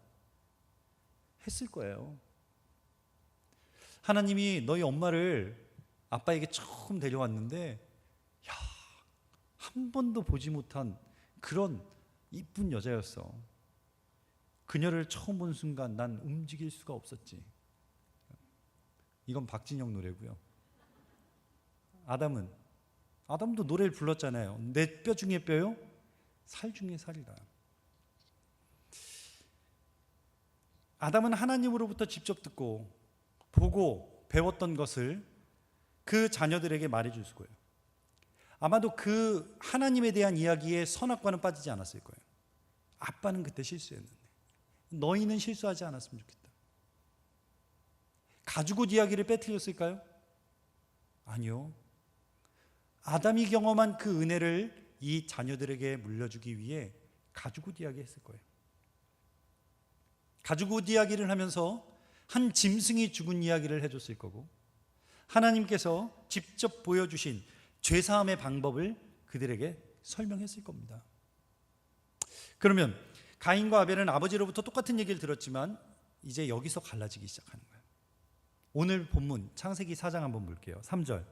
했을 거예요. 하나님이 너희 엄마를 아빠에게 처음 데려왔는데 한 번도 보지 못한 그런 이쁜 여자였어. 그녀를 처음 본 순간 난 움직일 수가 없었지. 이건 박진영 노래고요. 아담도 노래를 불렀잖아요. 내 뼈 중에 뼈요, 살 중에 살이다. 아담은 하나님으로부터 직접 듣고 보고 배웠던 것을 그 자녀들에게 말해줄 거예요. 아마도 그 하나님에 대한 이야기에 선악과는 빠지지 않았을 거예요. 아빠는 그때 실수했는데 너희는 실수하지 않았으면 좋겠다. 가죽옷 이야기를 빼뜨렸을까요? 아니요. 아담이 경험한 그 은혜를 이 자녀들에게 물려주기 위해 가죽옷 이야기 했을 거예요. 가죽옷 이야기를 하면서 한 짐승이 죽은 이야기를 해줬을 거고, 하나님께서 직접 보여주신 죄사함의 방법을 그들에게 설명했을 겁니다. 그러면 가인과 아벨은 아버지로부터 똑같은 얘기를 들었지만 이제 여기서 갈라지기 시작하는 거예요. 오늘 본문 창세기 4장 한번 볼게요. 3절.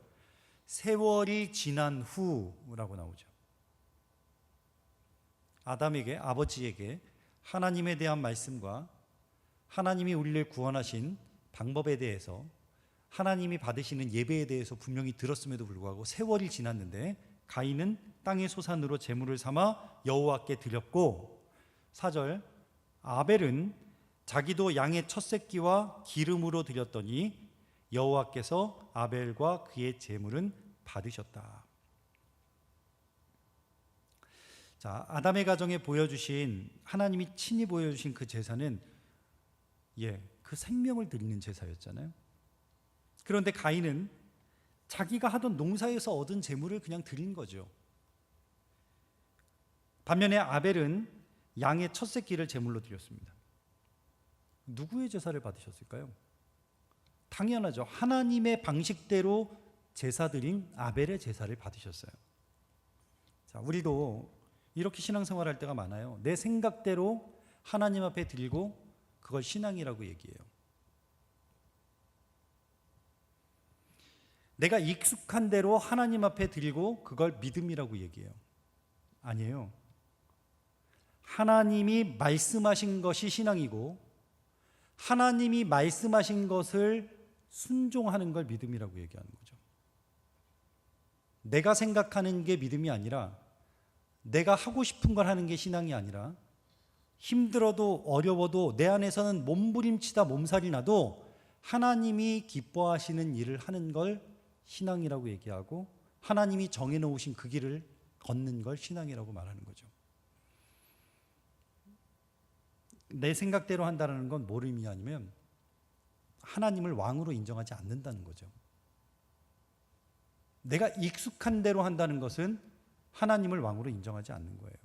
세월이 지난 후라고 나오죠. 아담에게, 아버지에게 하나님에 대한 말씀과 하나님이 우리를 구원하신 방법에 대해서, 하나님이 받으시는 예배에 대해서 분명히 들었음에도 불구하고 세월이 지났는데 가인은 땅의 소산으로 제물을 삼아 여호와께 드렸고, 4절. 아벨은 자기도 양의 첫 새끼와 기름으로 드렸더니 여호와께서 아벨과 그의 제물은 받으셨다. 자, 아담의 가정에 보여주신, 하나님이 친히 보여주신 그 제사는 그 생명을 드리는 제사였잖아요. 그런데 가인은 자기가 하던 농사에서 얻은 제물을 그냥 드린 거죠. 반면에 아벨은 양의 첫 새끼를 제물로 드렸습니다. 누구의 제사를 받으셨을까요? 당연하죠. 하나님의 방식대로 제사 드린 아벨의 제사를 받으셨어요. 자, 우리도 이렇게 신앙생활할 때가 많아요. 내 생각대로 하나님 앞에 드리고 그걸 신앙이라고 얘기해요. 내가 익숙한 대로 하나님 앞에 드리고 그걸 믿음이라고 얘기해요. 아니에요. 하나님이 말씀하신 것이 신앙이고 하나님이 말씀하신 것을 순종하는 걸 믿음이라고 얘기하는 거죠. 내가 생각하는 게 믿음이 아니라, 내가 하고 싶은 걸 하는 게 신앙이 아니라, 힘들어도 어려워도 내 안에서는 몸부림치다 몸살이 나도 하나님이 기뻐하시는 일을 하는 걸 신앙이라고 얘기하고, 하나님이 정해놓으신 그 길을 걷는 걸 신앙이라고 말하는 거죠. 내 생각대로 한다는 건 뭘 의미하냐면 하나님을 왕으로 인정하지 않는다는 거죠. 내가 익숙한 대로 한다는 것은 하나님을 왕으로 인정하지 않는 거예요.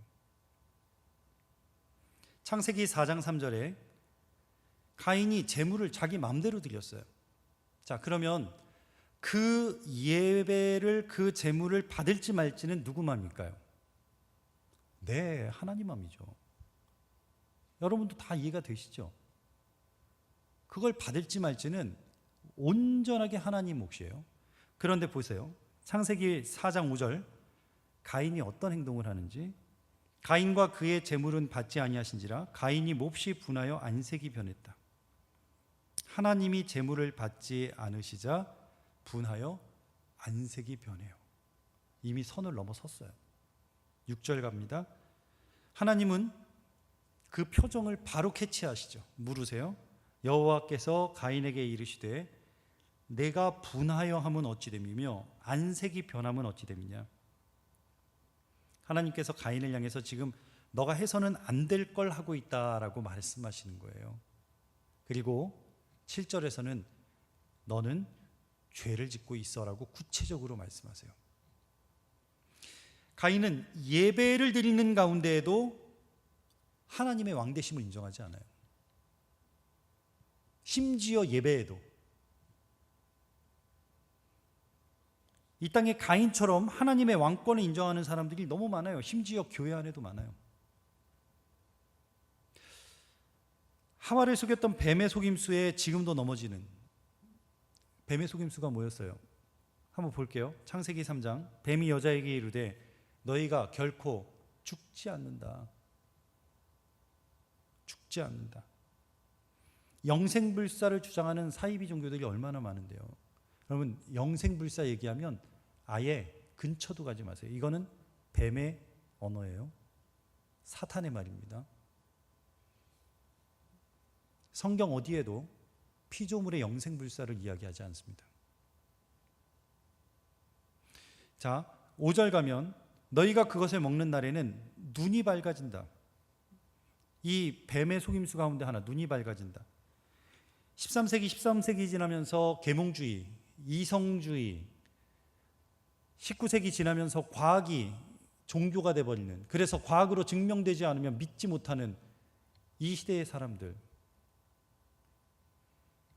창세기 4장 3절에 가인이 제물을 자기 마음대로 드렸어요. 자, 그러면 그 예배를, 그 제물을 받을지 말지는 누구 마음일까요? 네, 하나님 마음이죠. 여러분도 다 이해가 되시죠? 그걸 받을지 말지는 온전하게 하나님 몫이에요. 그런데 보세요. 창세기 4장 5절, 가인이 어떤 행동을 하는지. 가인과 그의 제물은 받지 아니하신지라 가인이 몹시 분하여 안색이 변했다. 하나님이 제물을 받지 않으시자 분하여 안색이 변해요. 이미 선을 넘어섰어요. 6절 갑니다. 하나님은 그 표정을 바로 캐치하시죠. 물으세요. 여호와께서 가인에게 이르시되 내가 분하여 함은 어찌 됨이며 안색이 변함은 어찌 됨이냐. 하나님께서 가인을 향해서 지금 너가 해서는 안 될 걸 하고 있다라고 말씀하시는 거예요. 그리고 7절에서는 너는 죄를 짓고 있어라고 구체적으로 말씀하세요. 가인은 예배를 드리는 가운데에도 하나님의 왕되심을 인정하지 않아요. 심지어 예배에도. 이 땅에 가인처럼 하나님의 왕권을 인정하는 사람들이 너무 많아요. 심지어 교회 안에도 많아요. 하와를 속였던 뱀의 속임수에 지금도 넘어지는 뱀의 속임수가 뭐였어요? 한번 볼게요. 창세기 3장. 뱀이 여자에게 이르되 너희가 결코 죽지 않는다. 죽지 않는다. 영생불사를 주장하는 사이비 종교들이 얼마나 많은데요. 여러분, 영생불사 얘기하면 아예 근처도 가지 마세요. 이거는 뱀의 언어예요. 사탄의 말입니다. 성경 어디에도 피조물의 영생불사를 이야기하지 않습니다. 자, 5절 가면 너희가 그것을 먹는 날에는 눈이 밝아진다. 이 뱀의 속임수 가운데 하나, 눈이 밝아진다. 13세기 지나면서 계몽주의, 이성주의, 19세기 지나면서 과학이 종교가 돼버리는, 그래서 과학으로 증명되지 않으면 믿지 못하는 이 시대의 사람들.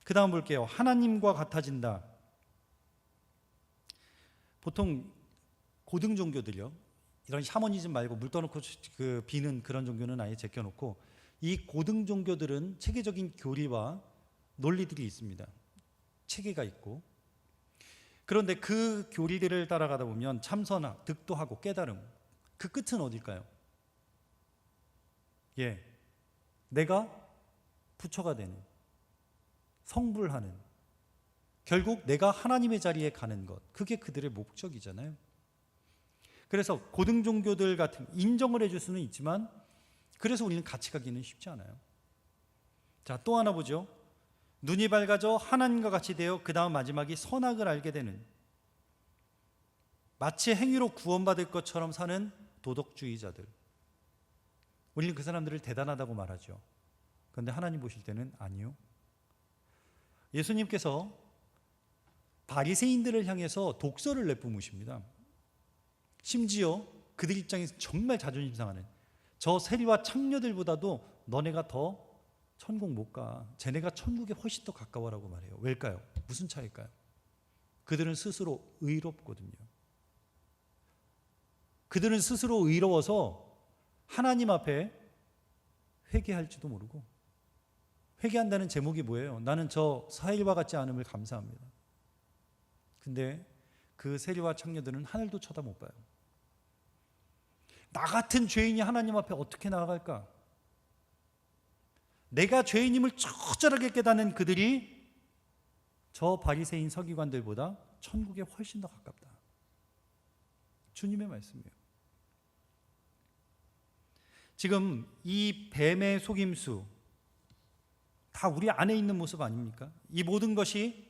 그 다음 볼게요. 하나님과 같아진다. 보통 고등 종교들이요, 이런 샤머니즘 말고 물 떠놓고 비는 그런 종교는 아예 제껴놓고, 이 고등 종교들은 체계적인 교리와 논리들이 있습니다. 체계가 있고. 그런데 그 교리들을 따라가다 보면 참선학, 득도하고 깨달음, 그 끝은 어딜까요? 내가 부처가 되는, 성불하는, 결국 내가 하나님의 자리에 가는 것, 그게 그들의 목적이잖아요. 그래서 고등 종교들 같은 인정을 해줄 수는 있지만, 그래서 우리는 같이 가기는 쉽지 않아요. 자, 또 하나 보죠. 눈이 밝아져 하나님과 같이 되어 그 다음 마지막이 선악을 알게 되는, 마치 행위로 구원받을 것처럼 사는 도덕주의자들. 우리는 그 사람들을 대단하다고 말하죠. 그런데 하나님 보실 때는 아니요. 예수님께서 바리새인들을 향해서 독서를 내뿜으십니다. 심지어 그들 입장에서 정말 자존심 상하는, 저 세리와 창녀들보다도 너네가 더 천국 못 가. 쟤네가 천국에 훨씬 더 가까워라고 말해요. 왜일까요? 무슨 차이일까요? 그들은 스스로 의롭거든요. 그들은 스스로 의로워서 하나님 앞에 회개할지도 모르고, 회개한다는 제목이 뭐예요? 나는 저 사일과 같지 않음을 감사합니다. 근데 그 세리와 창녀들은 하늘도 쳐다 못 봐요. 나 같은 죄인이 하나님 앞에 어떻게 나아갈까? 내가 죄인임을 처절하게 깨닫는 그들이 저 바리새인 서기관들보다 천국에 훨씬 더 가깝다. 주님의 말씀이에요. 지금 이 뱀의 속임수 다 우리 안에 있는 모습 아닙니까? 이 모든 것이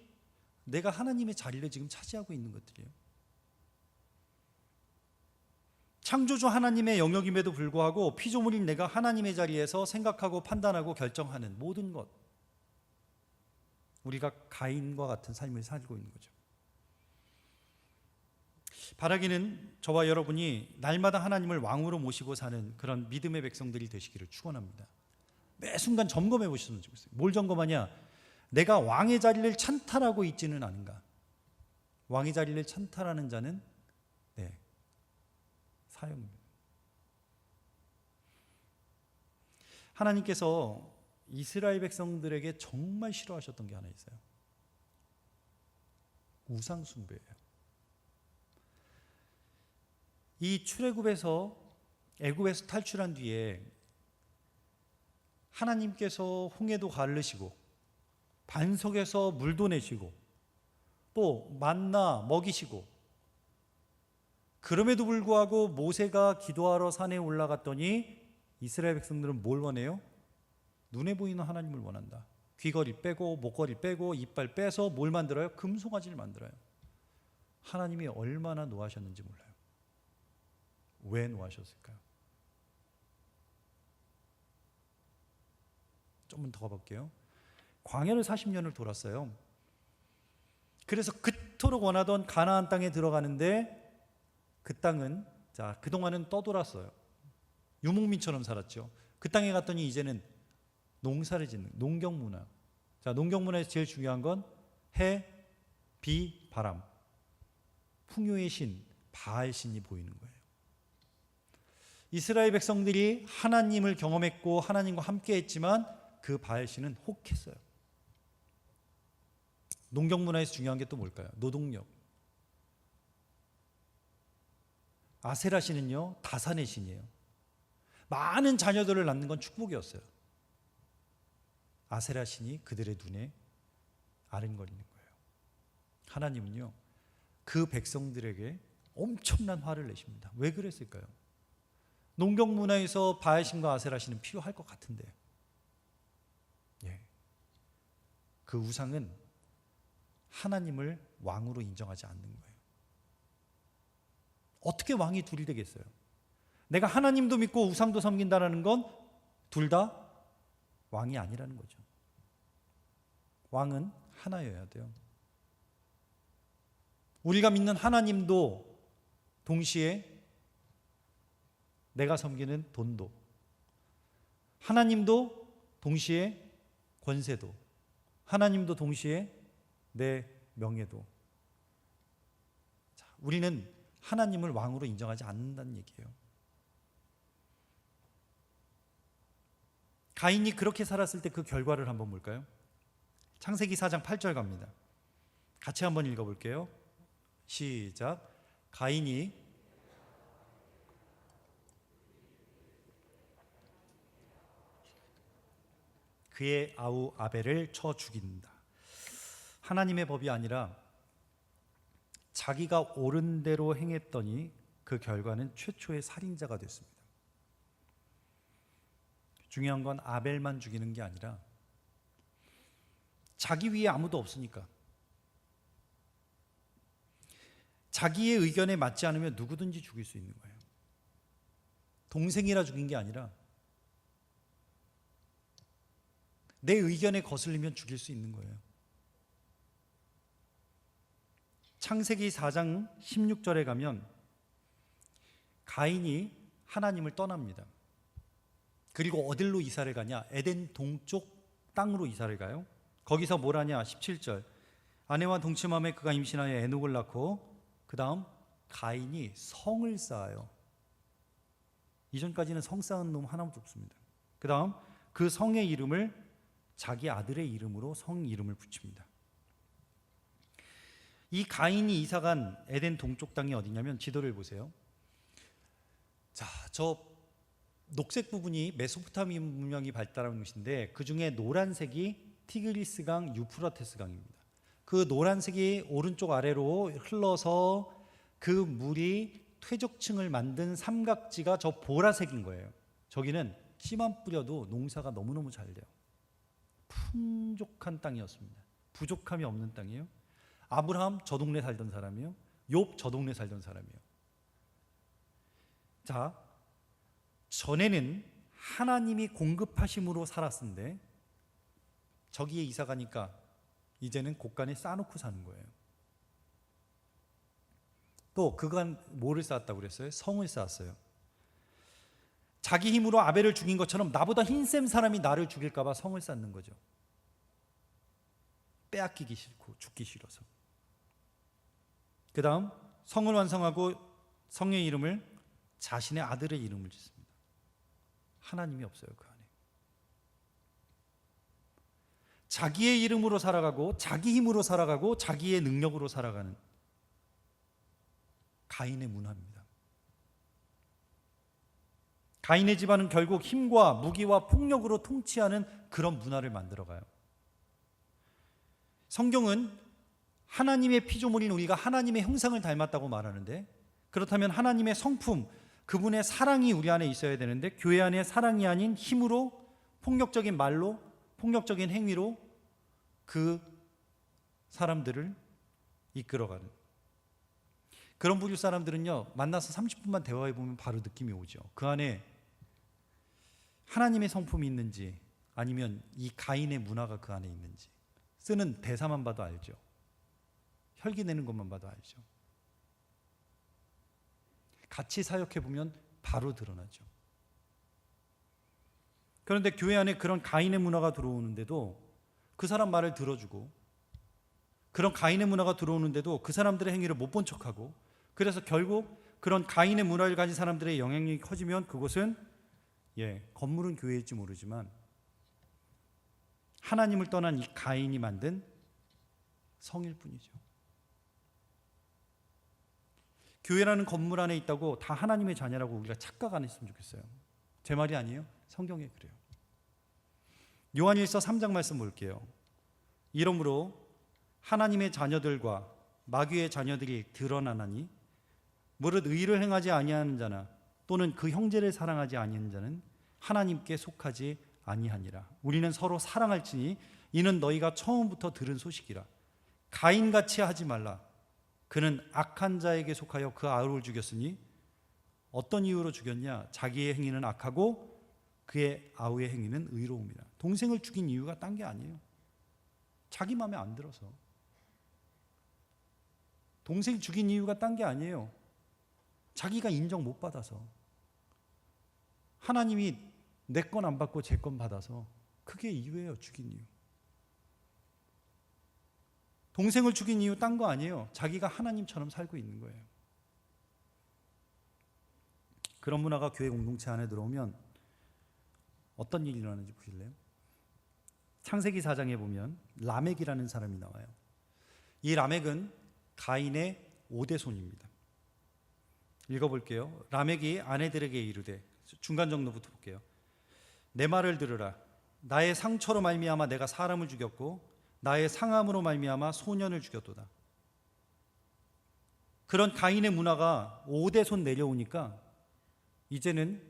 내가 하나님의 자리를 지금 차지하고 있는 것들이에요. 창조주 하나님의 영역임에도 불구하고 피조물인 내가 하나님의 자리에서 생각하고 판단하고 결정하는 모든 것, 우리가 가인과 같은 삶을 살고 있는 거죠. 바라기는 저와 여러분이 날마다 하나님을 왕으로 모시고 사는 그런 믿음의 백성들이 되시기를 축원합니다. 매 순간 점검해 보셨으면 좋겠어요. 뭘 점검하냐? 내가 왕의 자리를 찬탈하고 있지는 않은가? 왕의 자리를 찬탈하는 자는 사형입니다. 하나님께서 이스라엘 백성들에게 정말 싫어하셨던 게 하나 있어요. 우상 숭배예요. 이 출애굽에서 애굽에서 탈출한 뒤에 하나님께서 홍해도 가르시고 반석에서 물도 내시고 또 만나 먹이시고, 그럼에도 불구하고 모세가 기도하러 산에 올라갔더니 이스라엘 백성들은 뭘 원해요? 눈에 보이는 하나님을 원한다. 귀걸이 빼고 목걸이 빼고 이빨 빼서 뭘 만들어요? 금송아지를 만들어요. 하나님이 얼마나 노하셨는지 몰라요. 왜 노하셨을까요? 조금 더 가볼게요. 광야를 40년을 돌았어요. 그래서 그토록 원하던 가나안 땅에 들어가는데 그 땅은 그동안은 떠돌았어요. 유목민처럼 살았죠. 그 땅에 갔더니 이제는 농사를 짓는 농경 문화. 농경 문화에서 제일 중요한 건 해, 비, 바람. 풍요의 신, 바알 신이 보이는 거예요. 이스라엘 백성들이 하나님을 경험했고 하나님과 함께 했지만 그 바알 신은 혹했어요. 농경 문화에서 중요한 게 또 뭘까요? 노동력. 아세라 신은요, 다산의 신이에요. 많은 자녀들을 낳는 건 축복이었어요. 아세라 신이 그들의 눈에 아른거리는 거예요. 하나님은요, 그 백성들에게 엄청난 화를 내십니다. 왜 그랬을까요? 농경 문화에서 바알 신과 아세라 신은 필요할 것 같은데, 그 우상은 하나님을 왕으로 인정하지 않는 거예요. 어떻게 왕이 둘이 되겠어요? 내가 하나님도 믿고 우상도 섬긴다는 건 둘 다 왕이 아니라는 거죠. 왕은 하나여야 돼요. 우리가 믿는 하나님도 동시에 내가 섬기는 돈도, 하나님도 동시에 권세도, 하나님도 동시에 내 명예도. 우리는 하나님을 왕으로 인정하지 않는다는 얘기예요. 가인이 그렇게 살았을 때 그 결과를 한번 볼까요? 창세기 4장 8절 갑니다. 같이 한번 읽어볼게요. 시작. 가인이 그의 아우 아벨을 쳐 죽인다. 하나님의 법이 아니라 자기가 옳은 대로 행했더니 그 결과는 최초의 살인자가 됐습니다. 중요한 건 아벨만 죽이는 게 아니라 자기 위에 아무도 없으니까, 자기의 의견에 맞지 않으면 누구든지 죽일 수 있는 거예요. 동생이라 죽인 게 아니라 내 의견에 거슬리면 죽일 수 있는 거예요. 창세기 4장 16절에 가면 가인이 하나님을 떠납니다. 그리고 어딜로 이사를 가냐? 에덴 동쪽 땅으로 이사를 가요. 거기서 뭘 하냐? 17절. 아내와 동침함에 그가 임신하여 에녹을 낳고 그 다음 가인이 성을 쌓아요. 이전까지는 성 쌓은 놈 하나도 없습니다. 그 다음 그 성의 이름을 자기 아들의 이름으로 성 이름을 붙입니다. 이 가인이 이사간 에덴 동쪽 땅이 어디냐면 지도를 보세요. 저 녹색 부분이 메소포타미아 문명이 발달한 곳인데 그 중에 노란색이 티그리스강, 유프라테스 강입니다. 그 노란색이 오른쪽 아래로 흘러서 그 물이 퇴적층을 만든 삼각지가 저 보라색인 거예요. 저기는 씨만 뿌려도 농사가 너무너무 잘 돼요. 풍족한 땅이었습니다. 부족함이 없는 땅이에요. 아브라함 저 동네 살던 사람이에요. 욥 저 동네 살던 사람이에요. 전에는 하나님이 공급하심으로 살았는데 저기에 이사 가니까 이제는 곳간에 쌓아놓고 사는 거예요. 또 그간 뭐를 쌓았다고 그랬어요? 성을 쌓았어요. 자기 힘으로 아벨을 죽인 것처럼 나보다 흰셈 사람이 나를 죽일까 봐 성을 쌓는 거죠. 빼앗기기 싫고 죽기 싫어서. 그 다음 성을 완성하고 성의 이름을 자신의 아들의 이름을 짓습니다. 하나님이 없어요, 그 안에. 자기의 이름으로 살아가고 자기 힘으로 살아가고 자기의 능력으로 살아가는 가인의 문화입니다. 가인의 집안은 결국 힘과 무기와 폭력으로 통치하는 그런 문화를 만들어가요. 성경은 하나님의 피조물인 우리가 하나님의 형상을 닮았다고 말하는데, 그렇다면 하나님의 성품, 그분의 사랑이 우리 안에 있어야 되는데 교회 안에 사랑이 아닌 힘으로, 폭력적인 말로, 폭력적인 행위로 그 사람들을 이끌어가는, 그런 부류 사람들은요, 만나서 30분만 대화해 보면 바로 느낌이 오죠. 그 안에 하나님의 성품이 있는지 아니면 이 가인의 문화가 그 안에 있는지 쓰는 대사만 봐도 알죠. 혈기 내는 것만 봐도 알죠. 같이 사역해 보면 바로 드러나죠. 그런데 교회 안에 그런 가인의 문화가 들어오는데도 그 사람 말을 들어주고, 그런 가인의 문화가 들어오는데도 그 사람들의 행위를 못 본 척하고, 그래서 결국 그런 가인의 문화를 가진 사람들의 영향력이 커지면 그곳은 건물은 교회일지 모르지만 하나님을 떠난 이 가인이 만든 성일 뿐이죠. 교회라는 건물 안에 있다고 다 하나님의 자녀라고 우리가 착각 안 했으면 좋겠어요. 제 말이 아니에요. 성경에 그래요. 요한일서 3장 말씀 볼게요. 이러므로 하나님의 자녀들과 마귀의 자녀들이 드러나나니 무릇 의를 행하지 아니하는 자나 또는 그 형제를 사랑하지 아니하는 자는 하나님께 속하지 아니하니라. 우리는 서로 사랑할지니 이는 너희가 처음부터 들은 소식이라. 가인같이 하지 말라. 그는 악한 자에게 속하여 그 아우를 죽였으니 어떤 이유로 죽였냐? 자기의 행위는 악하고 그의 아우의 행위는 의로움이라. 동생을 죽인 이유가 딴 게 아니에요. 자기 마음에 안 들어서. 동생 죽인 이유가 딴 게 아니에요. 자기가 인정 못 받아서. 하나님이 내 건 안 받고 제 건 받아서. 그게 이유예요. 죽인 이유. 동생을 죽인 이유 딴 거 아니에요. 자기가 하나님처럼 살고 있는 거예요. 그런 문화가 교회 공동체 안에 들어오면 어떤 일이 일어나는지 보실래요? 창세기 4장에 보면 라멕이라는 사람이 나와요. 이 라멕은 가인의 5대 손입니다. 읽어볼게요. 라멕이 아내들에게 이르되, 중간 정도부터 볼게요. 내 말을 들으라. 나의 상처로 말미암아 내가 사람을 죽였고 나의 상함으로 말미암아 소년을 죽였도다. 그런 가인의 문화가 5대 손 내려오니까 이제는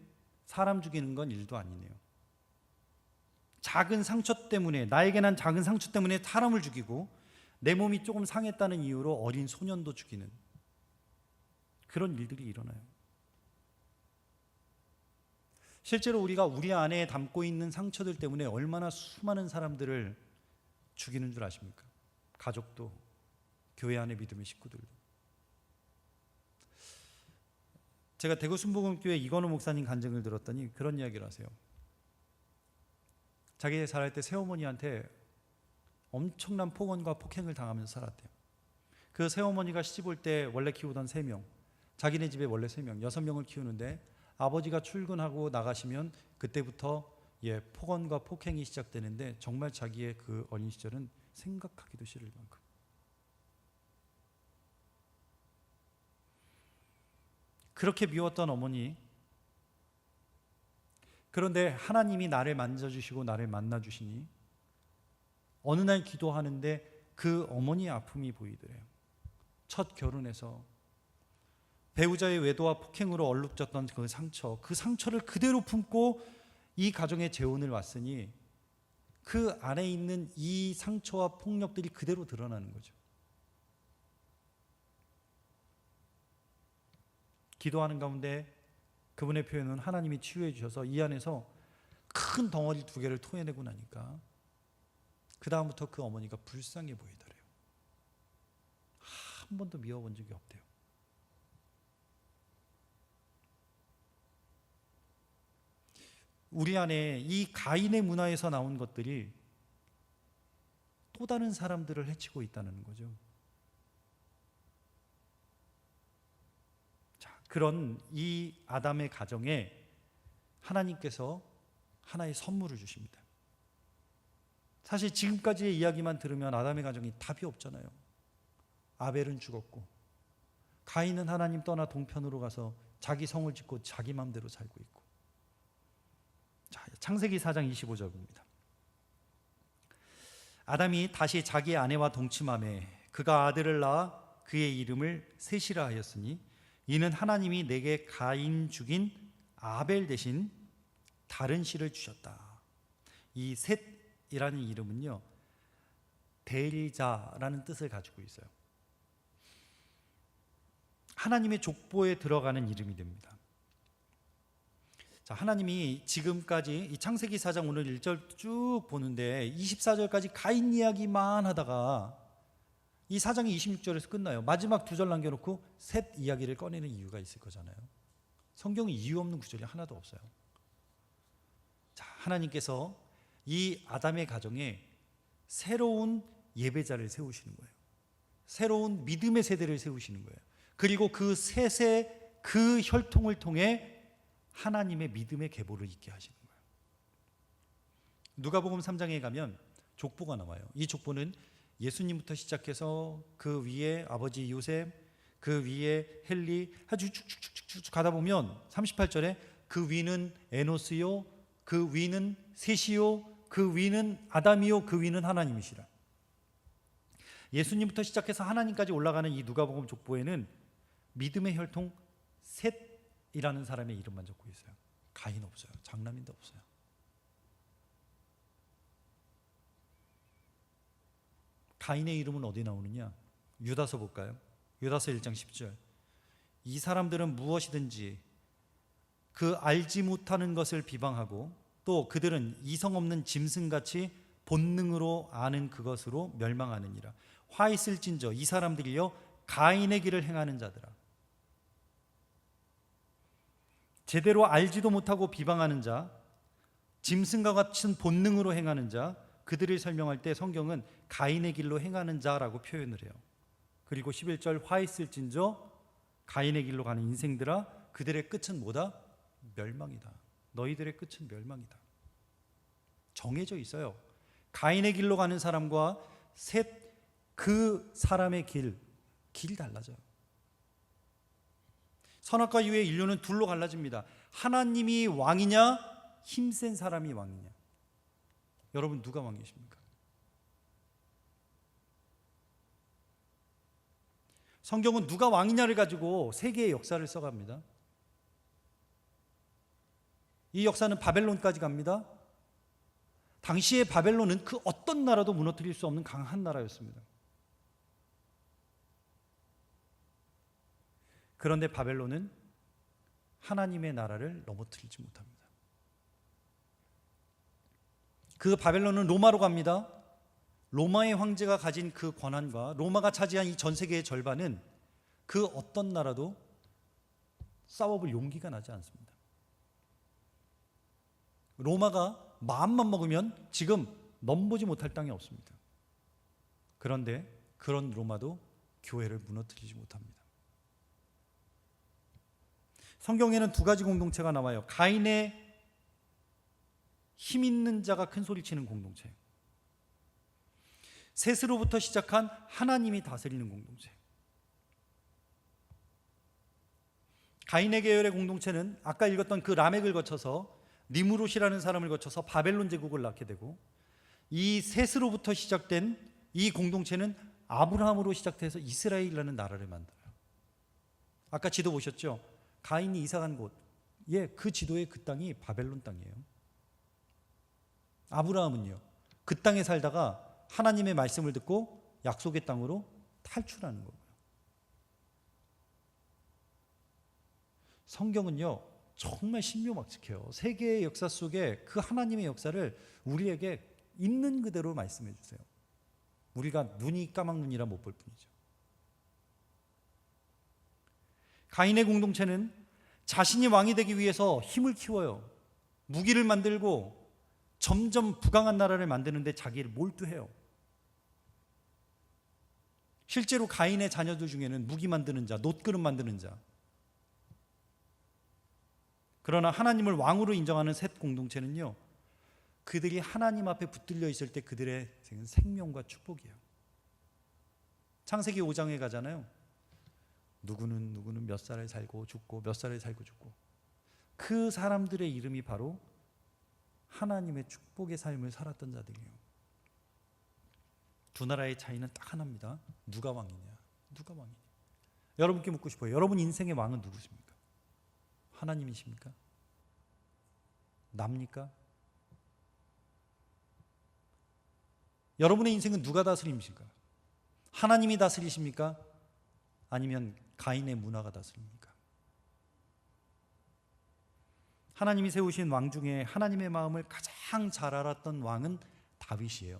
사람 죽이는 건 일도 아니네요. 작은 상처 때문에, 나에게 난 작은 상처 때문에 사람을 죽이고 내 몸이 조금 상했다는 이유로 어린 소년도 죽이는 그런 일들이 일어나요. 실제로 우리가 우리 안에 담고 있는 상처들 때문에 얼마나 수많은 사람들을 죽이는 줄 아십니까? 가족도, 교회 안의 믿음의 식구들도. 제가 대구 순복음교회 이건우 목사님 간증을 들었더니 그런 이야기를 하세요. 자기 살할 때 새어머니한테 엄청난 폭언과 폭행을 당하면서 살았대요. 그 새어머니가 시집 올 때 원래 키우던 3명, 자기네 집에 원래 3명, 6명을 키우는데 아버지가 출근하고 나가시면 그때부터 폭언과 폭행이 시작되는데 정말 자기의 그 어린 시절은 생각하기도 싫을 만큼. 그렇게 미웠던 어머니. 그런데 하나님이 나를 만져주시고 나를 만나주시니 어느 날 기도하는데 그 어머니의 아픔이 보이더래요. 첫 결혼해서 배우자의 외도와 폭행으로 얼룩졌던 그 상처를 그대로 품고 이 가정에 재혼을 왔으니 그 안에 있는 이 상처와 폭력들이 그대로 드러나는 거죠. 기도하는 가운데 그분의 표현은 하나님이 치유해 주셔서 이 안에서 큰 덩어리 2개를 토해내고 나니까 그 다음부터 그 어머니가 불쌍해 보이더래요. 한 번도 미워본 적이 없대요. 우리 안에 이 가인의 문화에서 나온 것들이 또 다른 사람들을 해치고 있다는 거죠. 자, 그런 이 아담의 가정에 하나님께서 하나의 선물을 주십니다. 사실 지금까지의 이야기만 들으면 아담의 가정이 답이 없잖아요. 아벨은 죽었고 가인은 하나님 떠나 동편으로 가서 자기 성을 짓고 자기 마음대로 살고 있고. 자, 창세기 4장 25절입니다. 아담이 다시 자기 아내와 동침하매 그가 아들을 낳아 그의 이름을 셋이라 하였으니 이는 하나님이 내게 가인 죽인 아벨 대신 다른 씨를 주셨다. 이 셋이라는 이름은요, 대리자라는 뜻을 가지고 있어요. 하나님의 족보에 들어가는 이름이 됩니다. 자, 하나님이 지금까지 이 창세기 4장 오늘 1절 쭉 보는데 24절까지 가인 이야기만 하다가 이 4장이 26절에서 끝나요. 마지막 2절 남겨놓고 셋 이야기를 꺼내는 이유가 있을 거잖아요. 성경에 이유 없는 구절이 하나도 없어요. 자, 하나님께서 이 아담의 가정에 새로운 예배자를 세우시는 거예요. 새로운 믿음의 세대를 세우시는 거예요. 그리고 그 셋의 그 혈통을 통해 하나님의 믿음의 계보를 잇게 하시는 거예요. 누가복음 3장에 가면 족보가 나와요. 이 족보는 예수님부터 시작해서 그 위에 아버지 요셉, 그 위에 헬리 아주 쭉쭉쭉쭉 가다 보면 38절에 그 위는 에노스요, 그 위는 셋이요, 그 위는 아담이요, 그 위는 하나님이시라. 예수님부터 시작해서 하나님까지 올라가는 이 누가복음 족보에는 믿음의 혈통 셋이라는 사람의 이름만 적고 있어요. 가인 없어요. 장남인도 없어요. 가인의 이름은 어디 나오느냐? 유다서 볼까요? 유다서 1장 10절. 이 사람들은 무엇이든지 그 알지 못하는 것을 비방하고 또 그들은 이성 없는 짐승같이 본능으로 아는 그것으로 멸망하느니라. 화 있을진저 이 사람들이여 가인의 길을 행하는 자들아. 제대로 알지도 못하고 비방하는 자, 짐승과 같은 본능으로 행하는 자, 그들을 설명할 때 성경은 가인의 길로 행하는 자라고 표현을 해요. 그리고 11절 화 있을진저 가인의 길로 가는 인생들아 그들의 끝은 뭐다? 멸망이다. 너희들의 끝은 멸망이다. 정해져 있어요. 가인의 길로 가는 사람과 셋 그 사람의 길이 달라져요. 선악과 유의 인류는 둘로 갈라집니다. 하나님이 왕이냐, 힘센 사람이 왕이냐. 여러분 누가 왕이십니까? 성경은 누가 왕이냐를 가지고 세계의 역사를 써갑니다. 이 역사는 바벨론까지 갑니다. 당시의 바벨론은 그 어떤 나라도 무너뜨릴 수 없는 강한 나라였습니다. 그런데 바벨론은 하나님의 나라를 넘어뜨리지 못합니다. 그 바벨론은 로마로 갑니다. 로마의 황제가 가진 그 권한과 로마가 차지한 이 전 세계의 절반은 그 어떤 나라도 싸워볼 용기가 나지 않습니다. 로마가 마음만 먹으면 지금 넘보지 못할 땅이 없습니다. 그런데 그런 로마도 교회를 무너뜨리지 못합니다. 성경에는 두 가지 공동체가 나와요. 가인의 힘 있는 자가 큰 소리 치는 공동체, 셋으로부터 시작한 하나님이 다스리는 공동체. 가인의 계열의 공동체는 아까 읽었던 그 라멕을 거쳐서 니무롯이라는 사람을 거쳐서 바벨론 제국을 낳게 되고, 이 셋으로부터 시작된 이 공동체는 아브라함으로 시작돼서 이스라엘이라는 나라를 만들어요. 아까 지도 보셨죠? 가인이 이사간 곳, 그 지도의 그 땅이 바벨론 땅이에요. 아브라함은요, 그 땅에 살다가 하나님의 말씀을 듣고 약속의 땅으로 탈출하는 거고요. 성경은요 정말 신묘막측해요. 세계의 역사 속에 그 하나님의 역사를 우리에게 있는 그대로 말씀해 주세요. 우리가 눈이 까막눈이라 못 볼 뿐이죠. 가인의 공동체는 자신이 왕이 되기 위해서 힘을 키워요. 무기를 만들고 점점 부강한 나라를 만드는데 자기를 몰두해요. 실제로 가인의 자녀들 중에는 무기 만드는 자, 놋그릇 만드는 자. 그러나 하나님을 왕으로 인정하는 셋 공동체는요, 그들이 하나님 앞에 붙들려 있을 때 그들의 생명과 축복이에요. 창세기 5장에 가잖아요. 누구는 몇 살을 살고 죽고 몇 살을 살고 죽고, 그 사람들의 이름이 바로 하나님의 축복의 삶을 살았던 자들이에요. 두 나라의 차이는 딱 하나입니다. 누가 왕이냐, 누가 왕이냐. 여러분께 묻고 싶어요. 여러분 인생의 왕은 누구십니까? 하나님이십니까? 납니까? 여러분의 인생은 누가 다스립니까? 하나님이 다스리십니까? 아니면 가인의 문화가 다스립니까? 하나님이 세우신 왕 중에 하나님의 마음을 가장 잘 알았던 왕은 다윗이에요.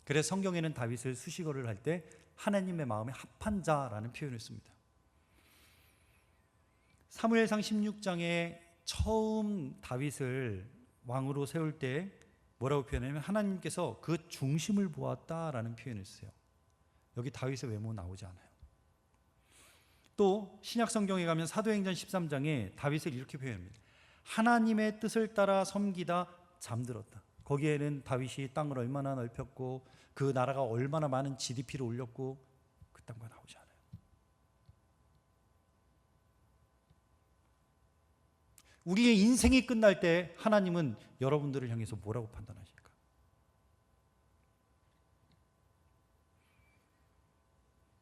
그래서 성경에는 다윗을 수식어를 할 때 하나님의 마음에 합한 자라는 표현을 씁니다. 사무엘상 16장에 처음 다윗을 왕으로 세울 때 뭐라고 표현하냐면 하나님께서 그 중심을 보았다라는 표현을 써요. 여기 다윗의 외모 나오지 않아요. 또 신약 성경에 가면 사도행전 13장에 다윗을 이렇게 표현합니다. 하나님의 뜻을 따라 섬기다 잠들었다. 거기에는 다윗이 땅을 얼마나 넓혔고 그 나라가 얼마나 많은 GDP를 올렸고 그딴 거 나오지 않아요. 우리의 인생이 끝날 때 하나님은 여러분들을 향해서 뭐라고 판단하실까?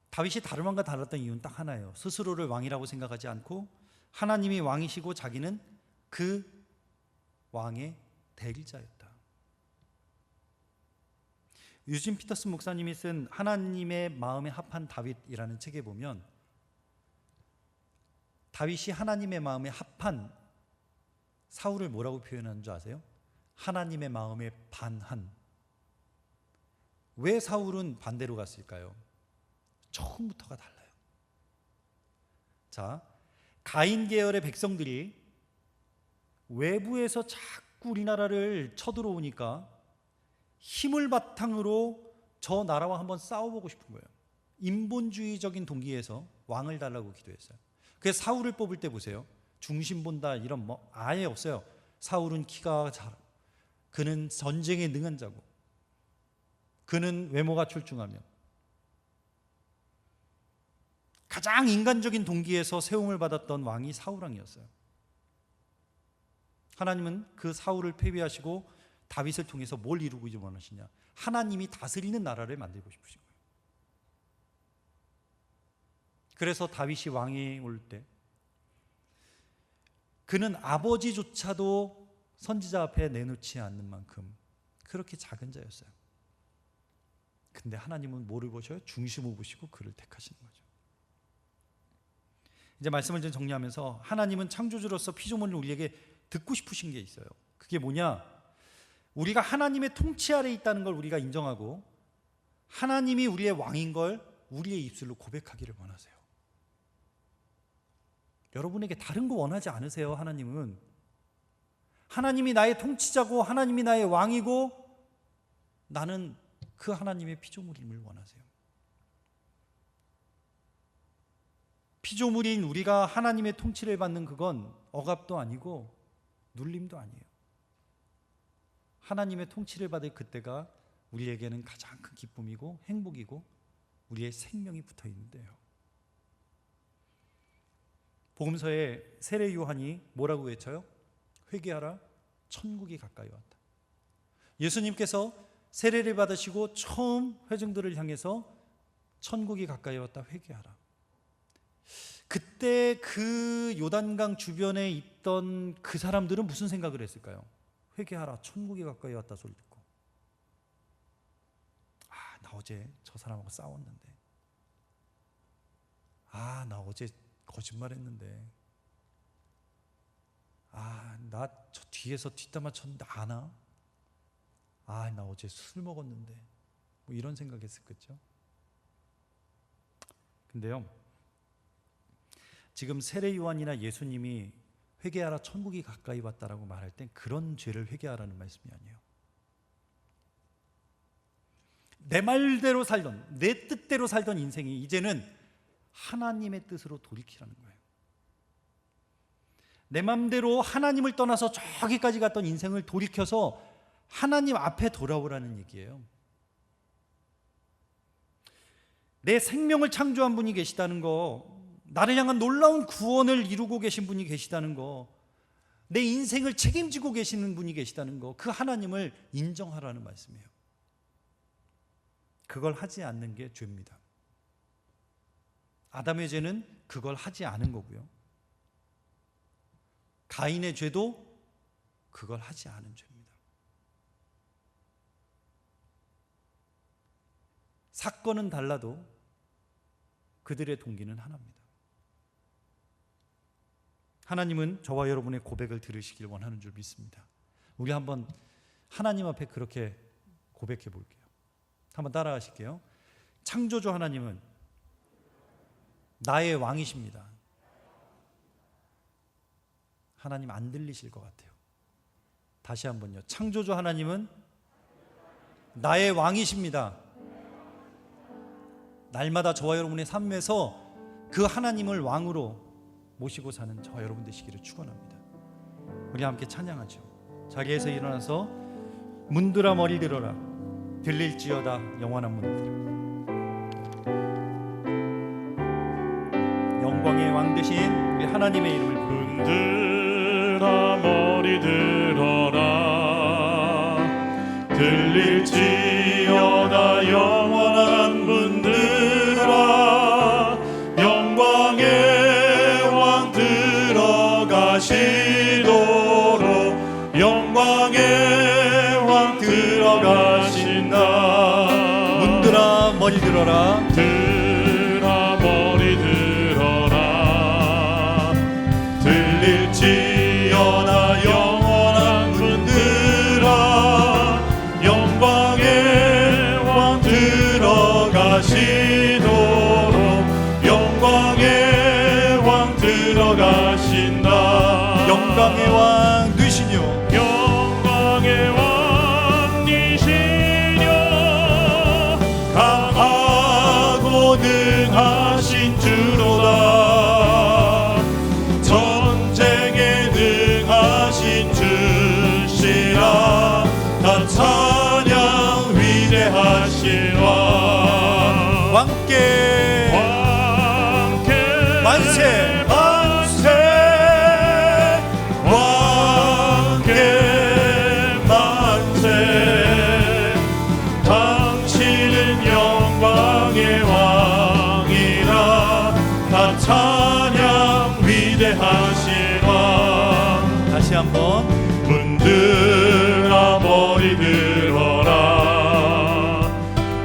다윗이 다른 왕과 달랐던 이유는 딱 하나예요. 스스로를 왕이라고 생각하지 않고 하나님이 왕이시고 자기는 그 왕의 대리자였다. 유진 피터슨 목사님이 쓴 하나님의 마음에 합한 다윗이라는 책에 보면 다윗이 하나님의 마음에 합한 사울을 뭐라고 표현하는 줄 아세요? 하나님의 마음에 반한. 왜 사울은 반대로 갔을까요? 처음부터가 달라요. 자, 가인 계열의 백성들이 외부에서 자꾸 우리나라를 쳐들어오니까 힘을 바탕으로 저 나라와 한번 싸워보고 싶은 거예요. 인본주의적인 동기에서 왕을 달라고 기도했어요. 그래서 사울을 뽑을 때 보세요. 중심 본다 이런 뭐 아예 없어요. 사울은 키가 잘, 그는 전쟁에 능한 자고, 그는 외모가 출중하며, 가장 인간적인 동기에서 세움을 받았던 왕이 사울왕이었어요. 하나님은 그 사울을 패배하시고 다윗을 통해서 뭘 이루고 원하시냐? 하나님이 다스리는 나라를 만들고 싶으신 거예요. 그래서 다윗이 왕이 올 때 그는 아버지조차도 선지자 앞에 내놓지 않는 만큼 그렇게 작은 자였어요. 근데 하나님은 뭐를 보셔요? 중심을 보시고 그를 택하시는 거죠. 이제 말씀을 좀 정리하면서 하나님은 창조주로서 피조물을 우리에게 듣고 싶으신 게 있어요. 그게 뭐냐? 우리가 하나님의 통치 아래에 있다는 걸 우리가 인정하고 하나님이 우리의 왕인 걸 우리의 입술로 고백하기를 원하세요. 여러분에게 다른 거 원하지 않으세요. 하나님은 하나님이 나의 통치자고 하나님이 나의 왕이고 나는 그 하나님의 피조물임을 원하세요. 피조물인 우리가 하나님의 통치를 받는 그건 억압도 아니고 눌림도 아니에요. 하나님의 통치를 받을 그때가 우리에게는 가장 큰 기쁨이고 행복이고 우리의 생명이 붙어 있는데요. 복음서에 세례 요한이 뭐라고 외쳐요? 회개하라, 천국이 가까이 왔다. 예수님께서 세례를 받으시고 처음 회중들을 향해서 천국이 가까이 왔다, 회개하라. 그때 그 요단강 주변에 있던 그 사람들은 무슨 생각을 했을까요? 회개하라, 천국이 가까이 왔다 소리 듣고, 아, 나 어제 저 사람하고 싸웠는데, 아, 나 어제 거짓말했는데, 아, 나 저 뒤에서 뒷담화 쳤는데 아나? 아, 나 어제 술 먹었는데, 뭐 이런 생각했을 거죠. 근데요, 지금 세례 요한이나 예수님이 회개하라, 천국이 가까이 왔다라고 말할 땐 그런 죄를 회개하라는 말씀이 아니에요. 내 말대로 살던, 내 뜻대로 살던 인생이 이제는 하나님의 뜻으로 돌이키라는 거예요. 내 맘대로 하나님을 떠나서 저기까지 갔던 인생을 돌이켜서 하나님 앞에 돌아오라는 얘기예요. 내 생명을 창조한 분이 계시다는 거, 나를 향한 놀라운 구원을 이루고 계신 분이 계시다는 거, 내 인생을 책임지고 계시는 분이 계시다는 거, 그 하나님을 인정하라는 말씀이에요. 그걸 하지 않는 게 죄입니다. 아담의 죄는 그걸 하지 않은 거고요. 가인의 죄도 그걸 하지 않은 죄입니다. 사건은 달라도 그들의 동기는 하나입니다. 하나님은 저와 여러분의 고백을 들으시길 원하는 줄 믿습니다. 우리 한번 하나님 앞에 그렇게 고백해 볼게요. 한번 따라하실게요. 창조주 하나님은 나의 왕이십니다. 하나님 안 들리실 것 같아요. 다시 한번요. 창조주 하나님은 나의 왕이십니다. 날마다 저와 여러분의 삶에서 그 하나님을 왕으로 모시고 사는 저와 여러분 되시기를 축원합니다. 우리 함께 찬양하죠. 자리에서 일어나서 문들아 머리 들어라 들릴지어다 영원한 문들. 영광의 왕 되신 우리 하나님의 이름을 부릅니다. 문들아 머리 들어라 들릴지어다 영원한 문들아 영광의 왕 들어가시도록 영광의 왕 들어가신다. 문들아 머리 들어라 들아 머리 들어라 들릴지어다 영원한 문들아 영광의 왕 들어가시도록 영광의 왕 들어가신다. 영광의 왕 되시뇨 영광의 왕 되시뇨 강하고 능하신 주로다 전쟁에 능하신 주시라 다 찬양 위대하신 왕 왕께 만세 만세 왕께 만세 당신은 영광의 왕이라 다 찬양 위대하신 왕. 다시 한번 문들아 머리 들어라